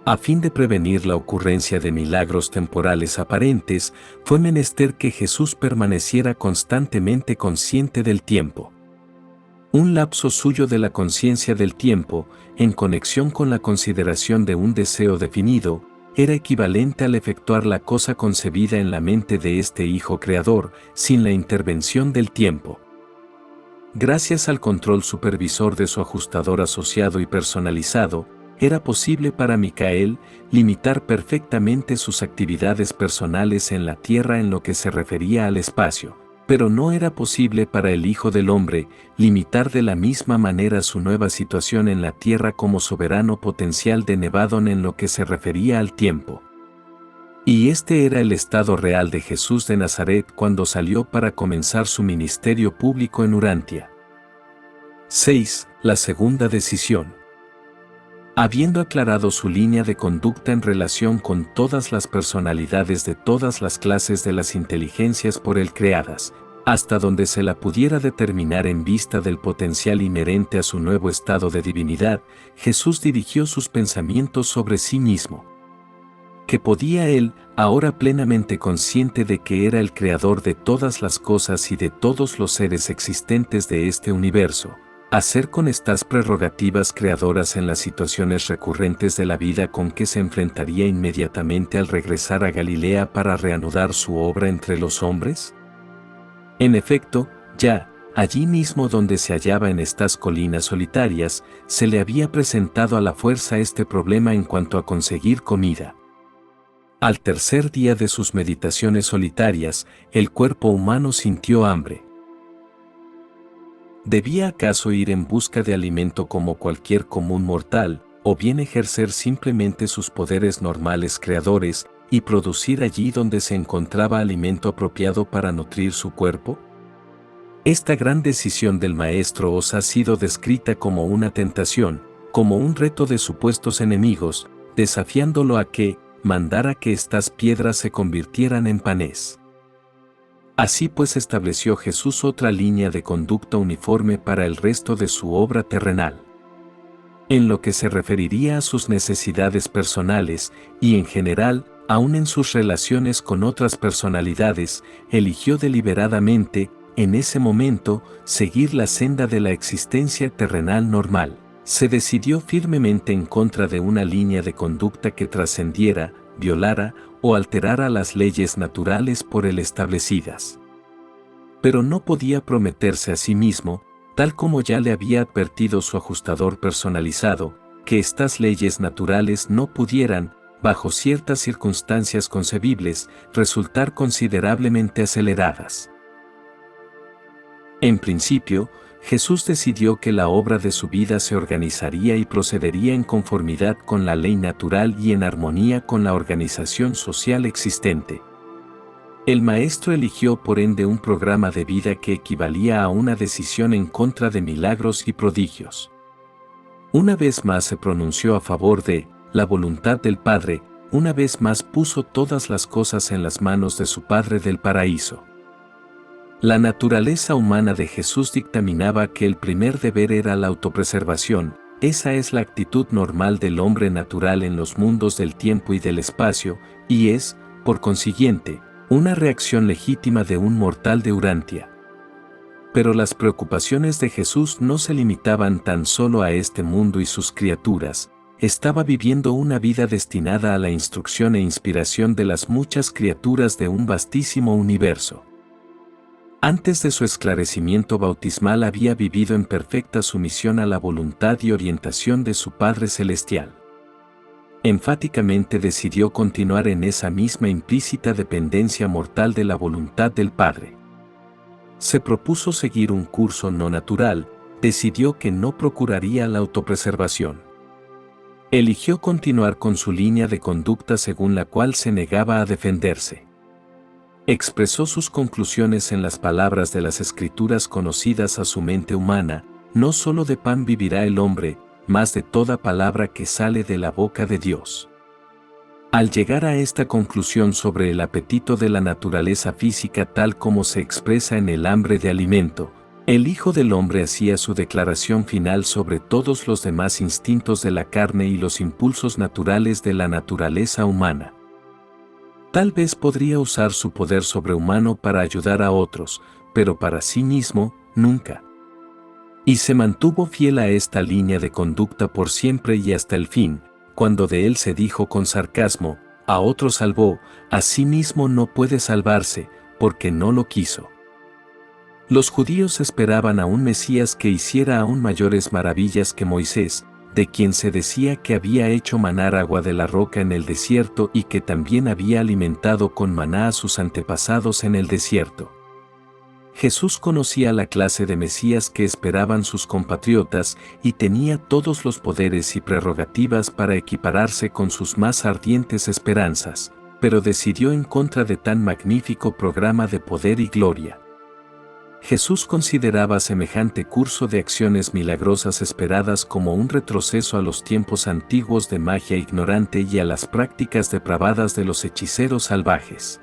A fin de prevenir la ocurrencia de milagros temporales aparentes, fue menester que Jesús permaneciera constantemente consciente del tiempo. Un lapso suyo de la conciencia del tiempo, en conexión con la consideración de un deseo definido, era equivalente al efectuar la cosa concebida en la mente de este Hijo Creador, sin la intervención del tiempo. Gracias al control supervisor de su ajustador asociado y personalizado, era posible para Micael limitar perfectamente sus actividades personales en la tierra en lo que se refería al espacio, pero no era posible para el Hijo del Hombre limitar de la misma manera su nueva situación en la tierra como soberano potencial de Nevadón en lo que se refería al tiempo. Y este era el estado real de Jesús de Nazaret cuando salió para comenzar su ministerio público en Urantia. 6. La segunda decisión. Habiendo aclarado su línea de conducta en relación con todas las personalidades de todas las clases de las inteligencias por él creadas, hasta donde se la pudiera determinar en vista del potencial inherente a su nuevo estado de divinidad, Jesús dirigió sus pensamientos sobre sí mismo. Que podía él, ahora plenamente consciente de que era el creador de todas las cosas y de todos los seres existentes de este universo, hacer con estas prerrogativas creadoras en las situaciones recurrentes de la vida con que se enfrentaría inmediatamente al regresar a Galilea para reanudar su obra entre los hombres? En efecto, ya, allí mismo donde se hallaba en estas colinas solitarias, se le había presentado a la fuerza este problema en cuanto a conseguir comida. Al tercer día de sus meditaciones solitarias, el cuerpo humano sintió hambre. ¿Debía acaso ir en busca de alimento como cualquier común mortal, o bien ejercer simplemente sus poderes normales creadores y producir allí donde se encontraba alimento apropiado para nutrir su cuerpo? Esta gran decisión del Maestro os ha sido descrita como una tentación, como un reto de supuestos enemigos, desafiándolo a que mandara que estas piedras se convirtieran en panes. Así pues estableció Jesús otra línea de conducta uniforme para el resto de su obra terrenal. En lo que se referiría a sus necesidades personales y en general, aun en sus relaciones con otras personalidades, eligió deliberadamente, en ese momento, seguir la senda de la existencia terrenal normal. Se decidió firmemente en contra de una línea de conducta que trascendiera, violara o alterara las leyes naturales por él establecidas. Pero no podía prometerse a sí mismo, tal como ya le había advertido su ajustador personalizado, que estas leyes naturales no pudieran, bajo ciertas circunstancias concebibles, resultar considerablemente aceleradas. En principio, Jesús decidió que la obra de su vida se organizaría y procedería en conformidad con la ley natural y en armonía con la organización social existente. El Maestro eligió por ende un programa de vida que equivalía a una decisión en contra de milagros y prodigios. Una vez más se pronunció a favor de la voluntad del Padre, una vez más puso todas las cosas en las manos de su Padre del paraíso. La naturaleza humana de Jesús dictaminaba que el primer deber era la autopreservación. Esa es la actitud normal del hombre natural en los mundos del tiempo y del espacio, y es, por consiguiente, una reacción legítima de un mortal de Urantia. Pero las preocupaciones de Jesús no se limitaban tan solo a este mundo y sus criaturas. Estaba viviendo una vida destinada a la instrucción e inspiración de las muchas criaturas de un vastísimo universo. Antes de su esclarecimiento bautismal había vivido en perfecta sumisión a la voluntad y orientación de su Padre Celestial. Enfáticamente decidió continuar en esa misma implícita dependencia mortal de la voluntad del Padre. Se propuso seguir un curso no natural, decidió que no procuraría la autopreservación. Eligió continuar con su línea de conducta según la cual se negaba a defenderse. Expresó sus conclusiones en las palabras de las Escrituras conocidas a su mente humana: no solo de pan vivirá el hombre, mas de toda palabra que sale de la boca de Dios. Al llegar a esta conclusión sobre el apetito de la naturaleza física tal como se expresa en el hambre de alimento, el Hijo del Hombre hacía su declaración final sobre todos los demás instintos de la carne y los impulsos naturales de la naturaleza humana. Tal vez podría usar su poder sobrehumano para ayudar a otros, pero para sí mismo, nunca. Y se mantuvo fiel a esta línea de conducta por siempre y hasta el fin, cuando de él se dijo con sarcasmo: a otro salvó, a sí mismo no puede salvarse, porque no lo quiso. Los judíos esperaban a un Mesías que hiciera aún mayores maravillas que Moisés, de quien se decía que había hecho manar agua de la roca en el desierto y que también había alimentado con maná a sus antepasados en el desierto. Jesús conocía la clase de Mesías que esperaban sus compatriotas y tenía todos los poderes y prerrogativas para equipararse con sus más ardientes esperanzas, pero decidió en contra de tan magnífico programa de poder y gloria. Jesús consideraba semejante curso de acciones milagrosas esperadas como un retroceso a los tiempos antiguos de magia ignorante y a las prácticas depravadas de los hechiceros salvajes.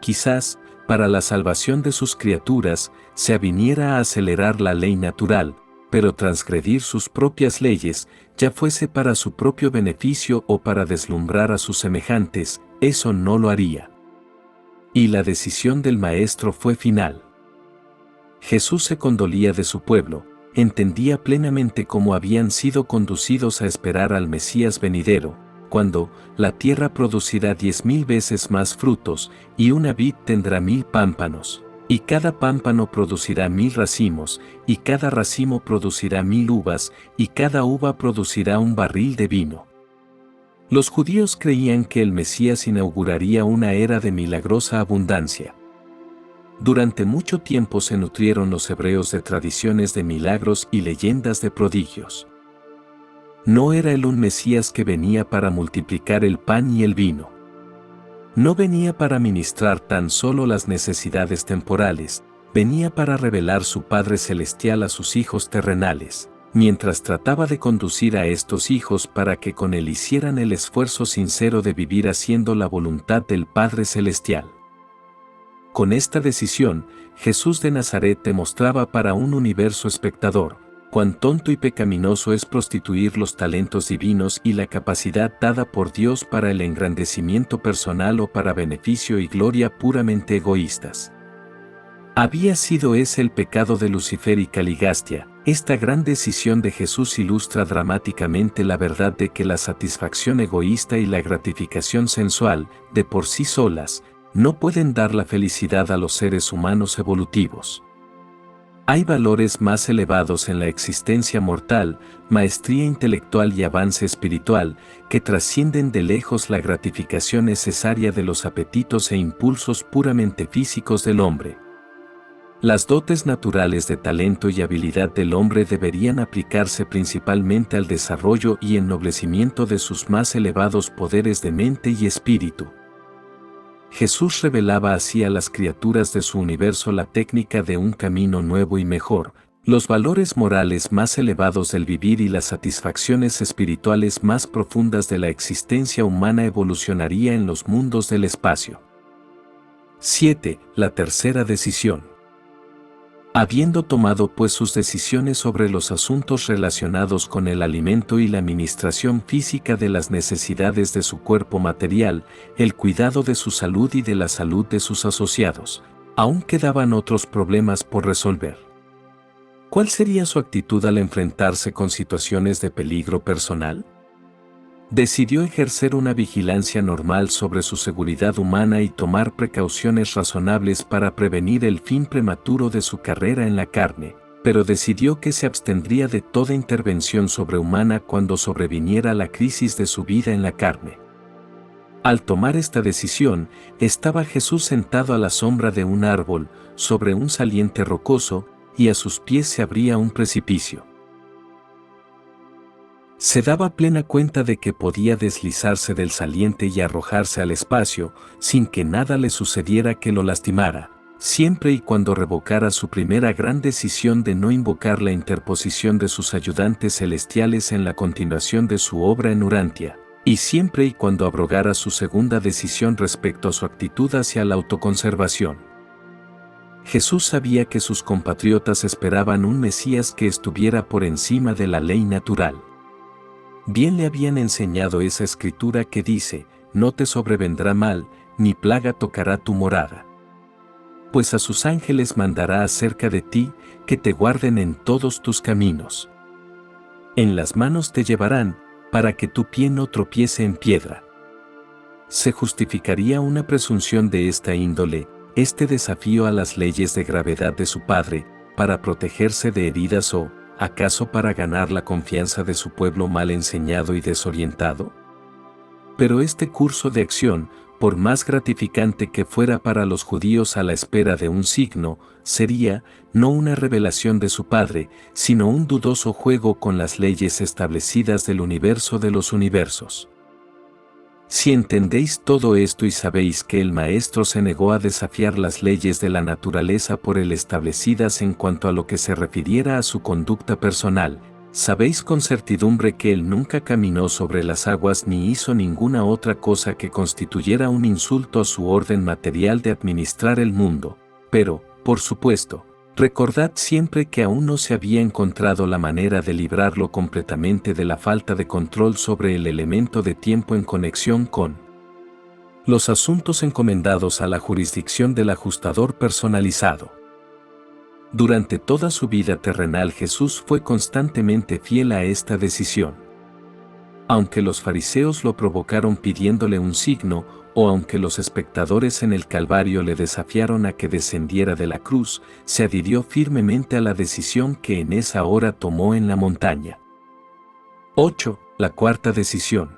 Quizás, para la salvación de sus criaturas, se aviniera a acelerar la ley natural, pero transgredir sus propias leyes, ya fuese para su propio beneficio o para deslumbrar a sus semejantes, eso no lo haría. Y la decisión del Maestro fue final. Jesús se condolía de su pueblo, entendía plenamente cómo habían sido conducidos a esperar al Mesías venidero, cuando la tierra producirá 10,000 veces más frutos, y una vid tendrá 1000 pámpanos, y cada pámpano producirá 1000 racimos, y cada racimo producirá 1000 uvas, y cada uva producirá un barril de vino. Los judíos creían que el Mesías inauguraría una era de milagrosa abundancia. Durante mucho tiempo se nutrieron los hebreos de tradiciones de milagros y leyendas de prodigios. No era él un Mesías que venía para multiplicar el pan y el vino. No venía para ministrar tan solo las necesidades temporales, venía para revelar su Padre Celestial a sus hijos terrenales, mientras trataba de conducir a estos hijos para que con él hicieran el esfuerzo sincero de vivir haciendo la voluntad del Padre Celestial. Con esta decisión, Jesús de Nazaret demostraba para un universo espectador cuán tonto y pecaminoso es prostituir los talentos divinos y la capacidad dada por Dios para el engrandecimiento personal o para beneficio y gloria puramente egoístas. Había sido ese el pecado de Lucifer y Caligastia. Esta gran decisión de Jesús ilustra dramáticamente la verdad de que la satisfacción egoísta y la gratificación sensual, de por sí solas, no pueden dar la felicidad a los seres humanos evolutivos. Hay valores más elevados en la existencia mortal, maestría intelectual y avance espiritual, que trascienden de lejos la gratificación necesaria de los apetitos e impulsos puramente físicos del hombre. Las dotes naturales de talento y habilidad del hombre deberían aplicarse principalmente al desarrollo y ennoblecimiento de sus más elevados poderes de mente y espíritu. Jesús revelaba así a las criaturas de su universo la técnica de un camino nuevo y mejor, los valores morales más elevados del vivir y las satisfacciones espirituales más profundas de la existencia humana evolucionaría en los mundos del espacio. 7. La tercera decisión. Habiendo tomado pues sus decisiones sobre los asuntos relacionados con el alimento y la administración física de las necesidades de su cuerpo material, el cuidado de su salud y de la salud de sus asociados, Aún quedaban otros problemas por resolver. ¿Cuál sería su actitud al enfrentarse con situaciones de peligro personal? Decidió ejercer una vigilancia normal sobre su seguridad humana y tomar precauciones razonables para prevenir el fin prematuro de su carrera en la carne, pero decidió que se abstendría de toda intervención sobrehumana cuando sobreviniera la crisis de su vida en la carne. Al tomar esta decisión, estaba Jesús sentado a la sombra de un árbol, sobre un saliente rocoso, y a sus pies se abría un precipicio. Se daba plena cuenta de que podía deslizarse del saliente y arrojarse al espacio, sin que nada le sucediera que lo lastimara, siempre y cuando revocara su primera gran decisión de no invocar la interposición de sus ayudantes celestiales en la continuación de su obra en Urantia, y siempre y cuando abrogara su segunda decisión respecto a su actitud hacia la autoconservación. Jesús sabía que sus compatriotas esperaban un Mesías que estuviera por encima de la ley natural. Bien le habían enseñado esa escritura que dice, no te sobrevendrá mal, ni plaga tocará tu morada. Pues a sus ángeles mandará acerca de ti, que te guarden en todos tus caminos. En las manos te llevarán, para que tu pie no tropiece en piedra. Se justificaría una presunción de esta índole, este desafío a las leyes de gravedad de su padre, para protegerse de heridas o, ¿acaso para ganar la confianza de su pueblo mal enseñado y desorientado? Pero este curso de acción, por más gratificante que fuera para los judíos a la espera de un signo, sería, no una revelación de su padre, sino un dudoso juego con las leyes establecidas del universo de los universos. Si entendéis todo esto y sabéis que el Maestro se negó a desafiar las leyes de la naturaleza por él establecidas en cuanto a lo que se refiriera a su conducta personal, sabéis con certidumbre que él nunca caminó sobre las aguas ni hizo ninguna otra cosa que constituyera un insulto a su orden material de administrar el mundo. Pero, por supuesto, recordad siempre que aún no se había encontrado la manera de librarlo completamente de la falta de control sobre el elemento de tiempo en conexión con los asuntos encomendados a la jurisdicción del ajustador personalizado. Durante toda su vida terrenal Jesús fue constantemente fiel a esta decisión. Aunque los fariseos lo provocaron pidiéndole un signo, o aunque los espectadores en el Calvario le desafiaron a que descendiera de la cruz, se adhirió firmemente a la decisión que en esa hora tomó en la montaña. 8. La cuarta decisión.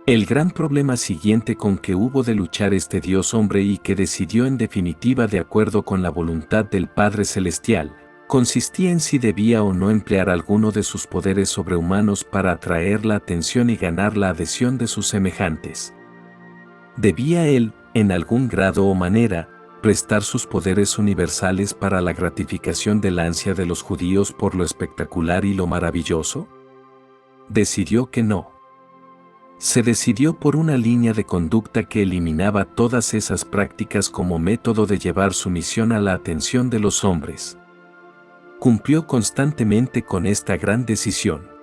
El gran problema siguiente con que hubo de luchar este Dios hombre y que decidió en definitiva de acuerdo con la voluntad del Padre Celestial, consistía en si debía o no emplear alguno de sus poderes sobrehumanos para atraer la atención y ganar la adhesión de sus semejantes. ¿Debía él, en algún grado o manera, prestar sus poderes universales para la gratificación del ansia de los judíos por lo espectacular y lo maravilloso? Decidió que no. Se decidió por una línea de conducta que eliminaba todas esas prácticas como método de llevar su misión a la atención de los hombres. Cumplió constantemente con esta gran decisión.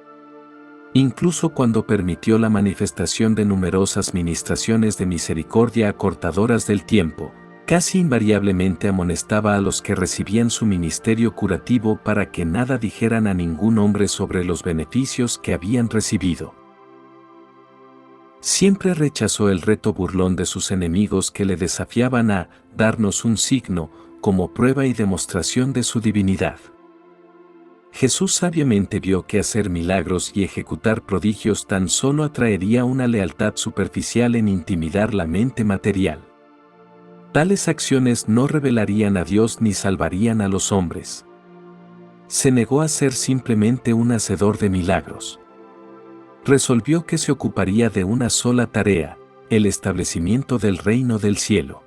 Incluso cuando permitió la manifestación de numerosas ministraciones de misericordia acortadoras del tiempo, casi invariablemente amonestaba a los que recibían su ministerio curativo para que nada dijeran a ningún hombre sobre los beneficios que habían recibido. Siempre rechazó el reto burlón de sus enemigos que le desafiaban a darnos un signo como prueba y demostración de su divinidad. Jesús sabiamente vio que hacer milagros y ejecutar prodigios tan solo atraería una lealtad superficial en intimidar la mente material. Tales acciones no revelarían a Dios ni salvarían a los hombres. Se negó a ser simplemente un hacedor de milagros. Resolvió que se ocuparía de una sola tarea, el establecimiento del reino del cielo.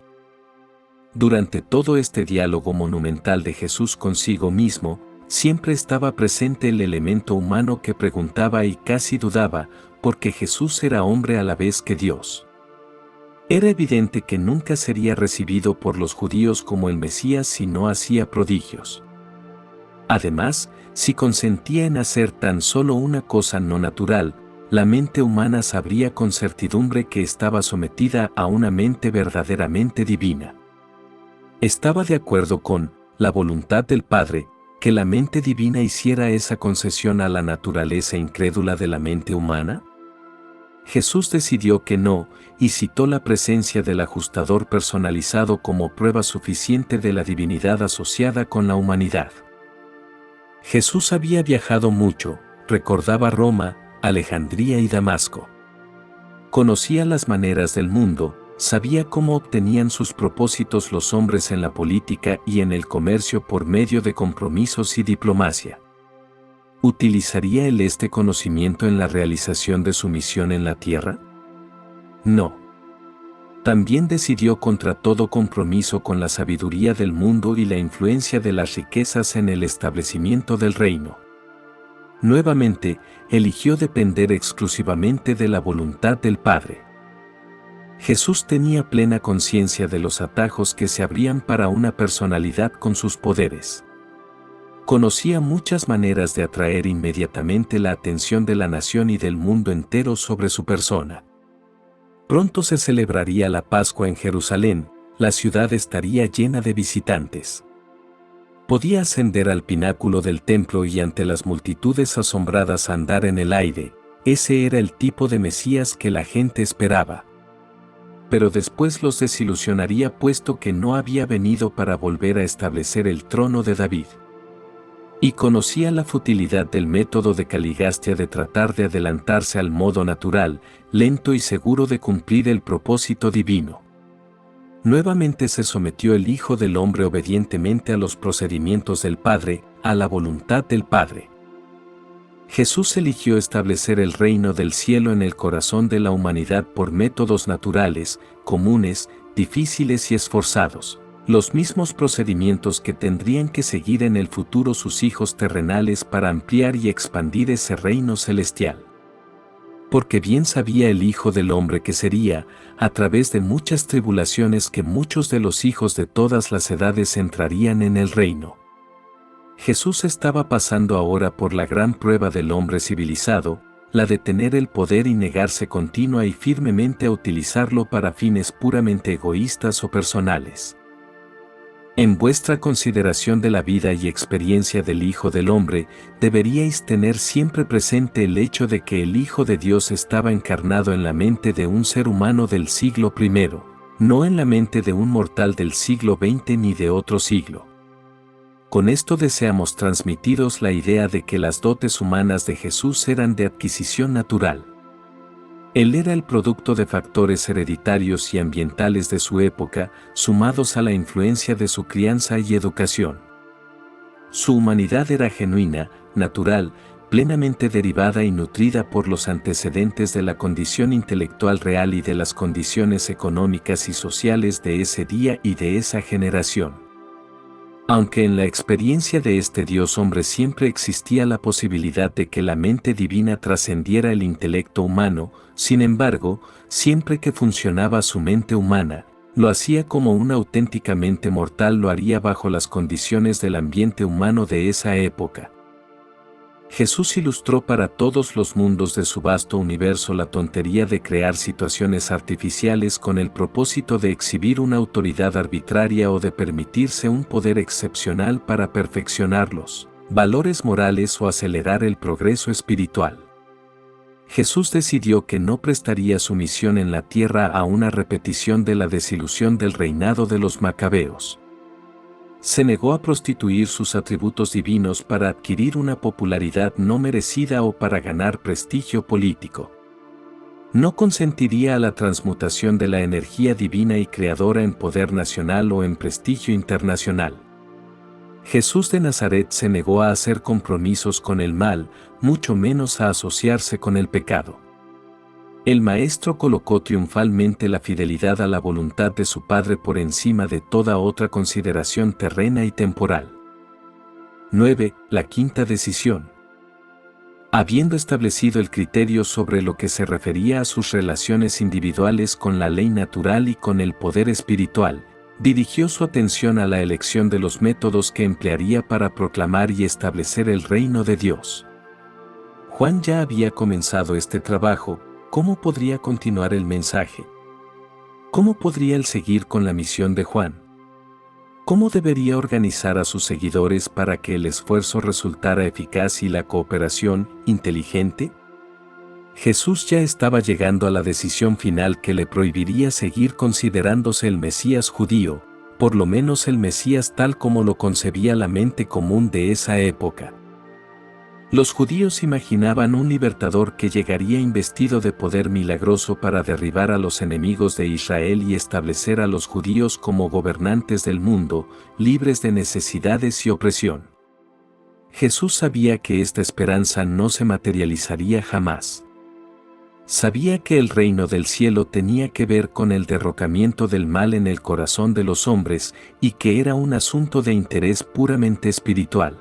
Durante todo este diálogo monumental de Jesús consigo mismo, siempre estaba presente el elemento humano que preguntaba y casi dudaba, porque Jesús era hombre a la vez que Dios. Era evidente que nunca sería recibido por los judíos como el Mesías si no hacía prodigios. Además, si consentía en hacer tan solo una cosa no natural, la mente humana sabría con certidumbre que estaba sometida a una mente verdaderamente divina. Estaba de acuerdo con la voluntad del Padre, que la mente divina hiciera esa concesión a la naturaleza incrédula de la mente humana. Jesús decidió que no, y citó la presencia del ajustador personalizado como prueba suficiente de la divinidad asociada con la humanidad. Jesús había viajado mucho, recordaba Roma, Alejandría y Damasco. Conocía las maneras del mundo, sabía cómo obtenían sus propósitos los hombres en la política y en el comercio por medio de compromisos y diplomacia. ¿Utilizaría él este conocimiento en la realización de su misión en la tierra? No. También decidió contra todo compromiso con la sabiduría del mundo y la influencia de las riquezas en el establecimiento del reino. Nuevamente, eligió depender exclusivamente de la voluntad del Padre. Jesús tenía plena conciencia de los atajos que se abrían para una personalidad con sus poderes. Conocía muchas maneras de atraer inmediatamente la atención de la nación y del mundo entero sobre su persona. Pronto se celebraría la Pascua en Jerusalén, la ciudad estaría llena de visitantes. Podía ascender al pináculo del templo y ante las multitudes asombradas andar en el aire. Ese era el tipo de Mesías que la gente esperaba. Pero después los desilusionaría puesto que no había venido para volver a establecer el trono de David. Y conocía la futilidad del método de Caligastia de tratar de adelantarse al modo natural, lento y seguro de cumplir el propósito divino. Nuevamente se sometió el Hijo del Hombre obedientemente a los procedimientos del Padre, a la voluntad del Padre. Jesús eligió establecer el reino del cielo en el corazón de la humanidad por métodos naturales, comunes, difíciles y esforzados, los mismos procedimientos que tendrían que seguir en el futuro sus hijos terrenales para ampliar y expandir ese reino celestial. Porque bien sabía el Hijo del Hombre que sería, a través de muchas tribulaciones, que muchos de los hijos de todas las edades entrarían en el reino. Jesús estaba pasando ahora por la gran prueba del hombre civilizado, la de tener el poder y negarse continua y firmemente a utilizarlo para fines puramente egoístas o personales. En vuestra consideración de la vida y experiencia del Hijo del Hombre, deberíais tener siempre presente el hecho de que el Hijo de Dios estaba encarnado en la mente de un ser humano del siglo I, no en la mente de un mortal del siglo XX ni de otro siglo. Con esto deseamos transmitiros la idea de que las dotes humanas de Jesús eran de adquisición natural. Él era el producto de factores hereditarios y ambientales de su época, sumados a la influencia de su crianza y educación. Su humanidad era genuina, natural, plenamente derivada y nutrida por los antecedentes de la condición intelectual real y de las condiciones económicas y sociales de ese día y de esa generación. Aunque en la experiencia de este Dios hombre siempre existía la posibilidad de que la mente divina trascendiera el intelecto humano, sin embargo, siempre que funcionaba su mente humana, lo hacía como un auténticamente mortal lo haría bajo las condiciones del ambiente humano de esa época. Jesús ilustró para todos los mundos de su vasto universo la tontería de crear situaciones artificiales con el propósito de exhibir una autoridad arbitraria o de permitirse un poder excepcional para perfeccionarlos, valores morales o acelerar el progreso espiritual. Jesús decidió que no prestaría su misión en la tierra a una repetición de la desilusión del reinado de los macabeos. Se negó a prostituir sus atributos divinos para adquirir una popularidad no merecida o para ganar prestigio político. No consentiría a la transmutación de la energía divina y creadora en poder nacional o en prestigio internacional. Jesús de Nazaret se negó a hacer compromisos con el mal, mucho menos a asociarse con el pecado. El Maestro colocó triunfalmente la fidelidad a la voluntad de su Padre por encima de toda otra consideración terrena y temporal. 9. La quinta decisión. Habiendo establecido el criterio sobre lo que se refería a sus relaciones individuales con la ley natural y con el poder espiritual, dirigió su atención a la elección de los métodos que emplearía para proclamar y establecer el reino de Dios. Juan ya había comenzado este trabajo. ¿Cómo podría continuar el mensaje? ¿Cómo podría él seguir con la misión de Juan? ¿Cómo debería organizar a sus seguidores para que el esfuerzo resultara eficaz y la cooperación inteligente? Jesús ya estaba llegando a la decisión final que le prohibiría seguir considerándose el Mesías judío, por lo menos el Mesías tal como lo concebía la mente común de esa época. Los judíos imaginaban un libertador que llegaría investido de poder milagroso para derribar a los enemigos de Israel y establecer a los judíos como gobernantes del mundo, libres de necesidades y opresión. Jesús sabía que esta esperanza no se materializaría jamás. Sabía que el reino del cielo tenía que ver con el derrocamiento del mal en el corazón de los hombres y que era un asunto de interés puramente espiritual.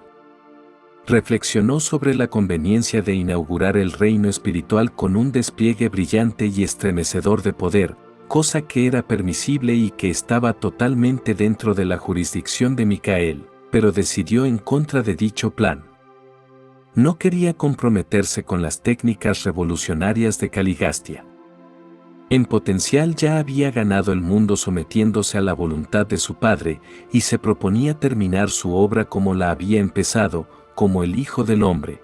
Reflexionó sobre la conveniencia de inaugurar el reino espiritual con un despliegue brillante y estremecedor de poder, cosa que era permisible y que estaba totalmente dentro de la jurisdicción de Micael, pero decidió en contra de dicho plan. No quería comprometerse con las técnicas revolucionarias de Caligastia. En potencial ya había ganado el mundo sometiéndose a la voluntad de su padre y se proponía terminar su obra como la había empezado, como el Hijo del Hombre.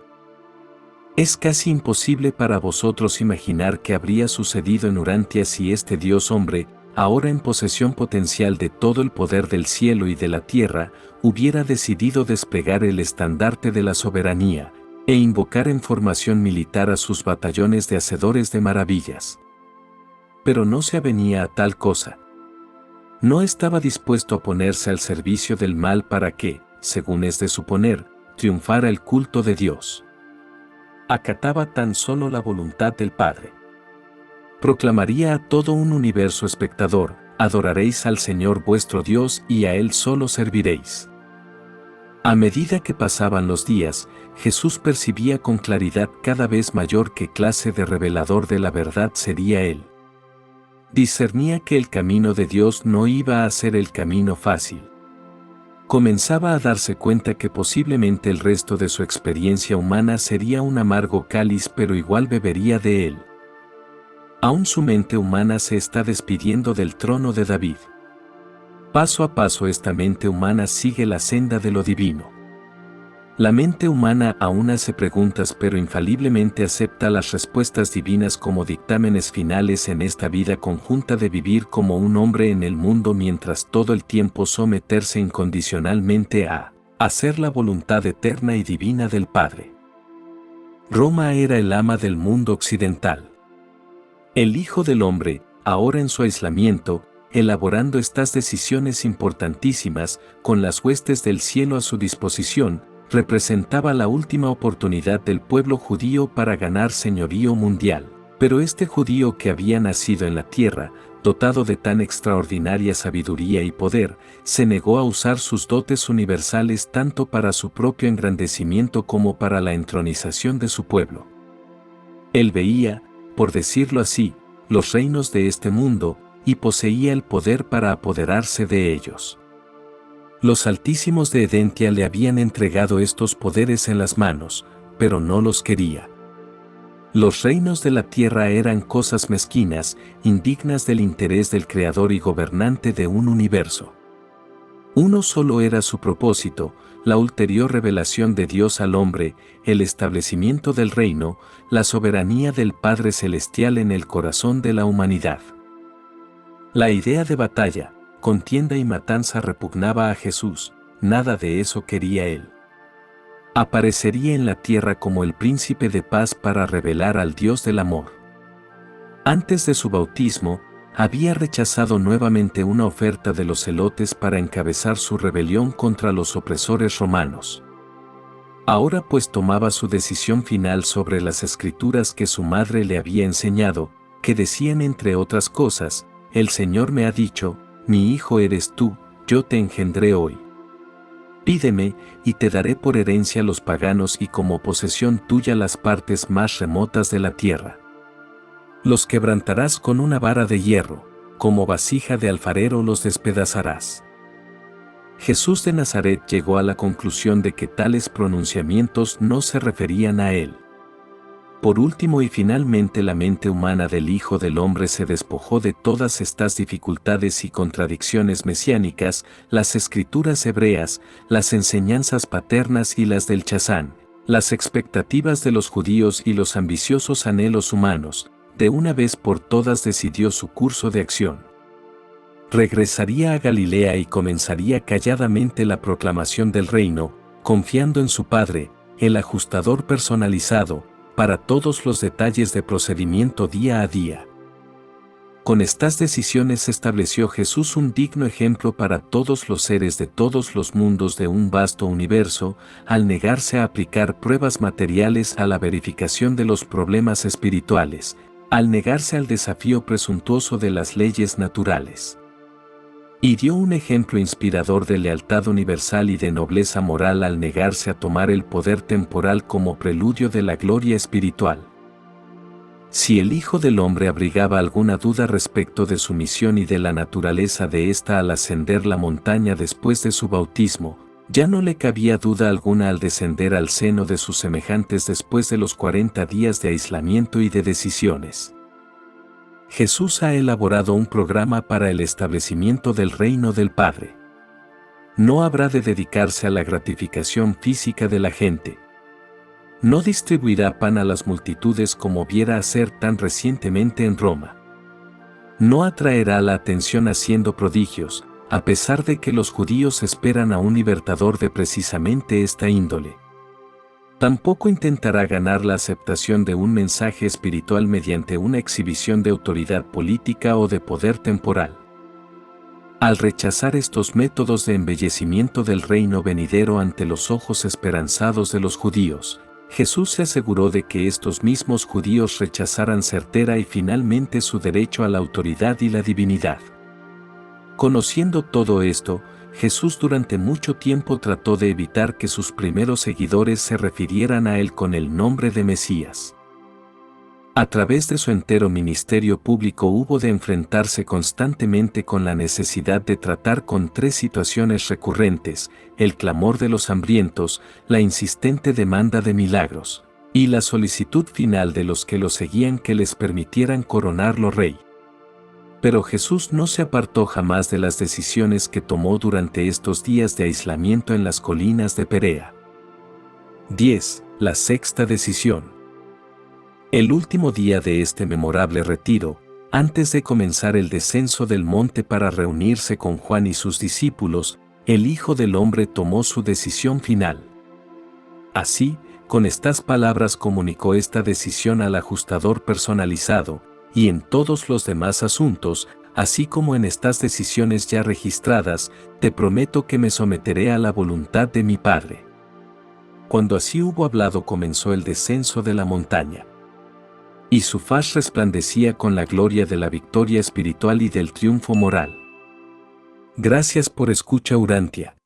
Es casi imposible para vosotros imaginar qué habría sucedido en Urantia si este Dios hombre, ahora en posesión potencial de todo el poder del cielo y de la tierra, hubiera decidido desplegar el estandarte de la soberanía e invocar en formación militar a sus batallones de hacedores de maravillas. Pero no se avenía a tal cosa. No estaba dispuesto a ponerse al servicio del mal para que, según es de suponer, triunfara el culto de Dios. Acataba tan solo la voluntad del Padre. Proclamaría a todo un universo espectador: adoraréis al Señor vuestro Dios y a Él solo serviréis. A medida que pasaban los días, Jesús percibía con claridad cada vez mayor qué clase de revelador de la verdad sería Él. Discernía que el camino de Dios no iba a ser el camino fácil. Comenzaba a darse cuenta que posiblemente el resto de su experiencia humana sería un amargo cáliz, pero igual bebería de él. Aún su mente humana se está despidiendo del trono de David. Paso a paso esta mente humana sigue la senda de lo divino. La mente humana aún hace preguntas, pero infaliblemente acepta las respuestas divinas como dictámenes finales en esta vida conjunta de vivir como un hombre en el mundo, mientras todo el tiempo someterse incondicionalmente a hacer la voluntad eterna y divina del Padre. Roma era el ama del mundo occidental. El Hijo del Hombre, ahora en su aislamiento, elaborando estas decisiones importantísimas, con las huestes del cielo a su disposición, representaba la última oportunidad del pueblo judío para ganar señorío mundial. Pero este judío que había nacido en la tierra, dotado de tan extraordinaria sabiduría y poder, se negó a usar sus dotes universales tanto para su propio engrandecimiento como para la entronización de su pueblo. Él veía, por decirlo así, los reinos de este mundo, y poseía el poder para apoderarse de ellos. Los altísimos de Edentia le habían entregado estos poderes en las manos, pero no los quería. Los reinos de la tierra eran cosas mezquinas, indignas del interés del Creador y gobernante de un universo. Uno solo era su propósito: la ulterior revelación de Dios al hombre, el establecimiento del reino, la soberanía del Padre Celestial en el corazón de la humanidad. La idea de batalla, contienda y matanza repugnaba a Jesús, nada de eso quería él. Aparecería en la tierra como el príncipe de paz para revelar al Dios del amor. Antes de su bautismo, había rechazado nuevamente una oferta de los celotes para encabezar su rebelión contra los opresores romanos. Ahora pues tomaba su decisión final sobre las escrituras que su madre le había enseñado, que decían entre otras cosas: el Señor me ha dicho, mi hijo eres tú, yo te engendré hoy. Pídeme, y te daré por herencia los paganos y como posesión tuya las partes más remotas de la tierra. Los quebrantarás con una vara de hierro, como vasija de alfarero los despedazarás. Jesús de Nazaret llegó a la conclusión de que tales pronunciamientos no se referían a él. Por último y finalmente la mente humana del Hijo del Hombre se despojó de todas estas dificultades y contradicciones mesiánicas, las escrituras hebreas, las enseñanzas paternas y las del Chazán, las expectativas de los judíos y los ambiciosos anhelos humanos. De una vez por todas decidió su curso de acción. Regresaría a Galilea y comenzaría calladamente la proclamación del reino, confiando en su Padre, el ajustador personalizado, para todos los detalles de procedimiento día a día. Con estas decisiones estableció Jesús un digno ejemplo para todos los seres de todos los mundos de un vasto universo, al negarse a aplicar pruebas materiales a la verificación de los problemas espirituales, al negarse al desafío presuntuoso de las leyes naturales. Y dio un ejemplo inspirador de lealtad universal y de nobleza moral al negarse a tomar el poder temporal como preludio de la gloria espiritual. Si el Hijo del Hombre abrigaba alguna duda respecto de su misión y de la naturaleza de ésta al ascender la montaña después de su bautismo, ya no le cabía duda alguna al descender al seno de sus semejantes después de los 40 días de aislamiento y de decisiones. Jesús ha elaborado un programa para el establecimiento del reino del Padre. No habrá de dedicarse a la gratificación física de la gente. No distribuirá pan a las multitudes como viera hacer tan recientemente en Roma. No atraerá la atención haciendo prodigios, a pesar de que los judíos esperan a un libertador de precisamente esta índole. Tampoco intentará ganar la aceptación de un mensaje espiritual mediante una exhibición de autoridad política o de poder temporal. Al rechazar estos métodos de embellecimiento del reino venidero ante los ojos esperanzados de los judíos, Jesús se aseguró de que estos mismos judíos rechazaran certera y finalmente su derecho a la autoridad y la divinidad. Conociendo todo esto, Jesús durante mucho tiempo trató de evitar que sus primeros seguidores se refirieran a él con el nombre de Mesías. A través de su entero ministerio público hubo de enfrentarse constantemente con la necesidad de tratar con tres situaciones recurrentes: el clamor de los hambrientos, la insistente demanda de milagros, y la solicitud final de los que lo seguían que les permitieran coronarlo rey. Pero Jesús no se apartó jamás de las decisiones que tomó durante estos días de aislamiento en las colinas de Perea. 10. La sexta decisión. El último día de este memorable retiro, antes de comenzar el descenso del monte para reunirse con Juan y sus discípulos, el Hijo del Hombre tomó su decisión final. Así, con estas palabras comunicó esta decisión al ajustador personalizado, y en todos los demás asuntos, así como en estas decisiones ya registradas, te prometo que me someteré a la voluntad de mi Padre. Cuando así hubo hablado comenzó el descenso de la montaña. Y su faz resplandecía con la gloria de la victoria espiritual y del triunfo moral. Gracias por escucha Urantia.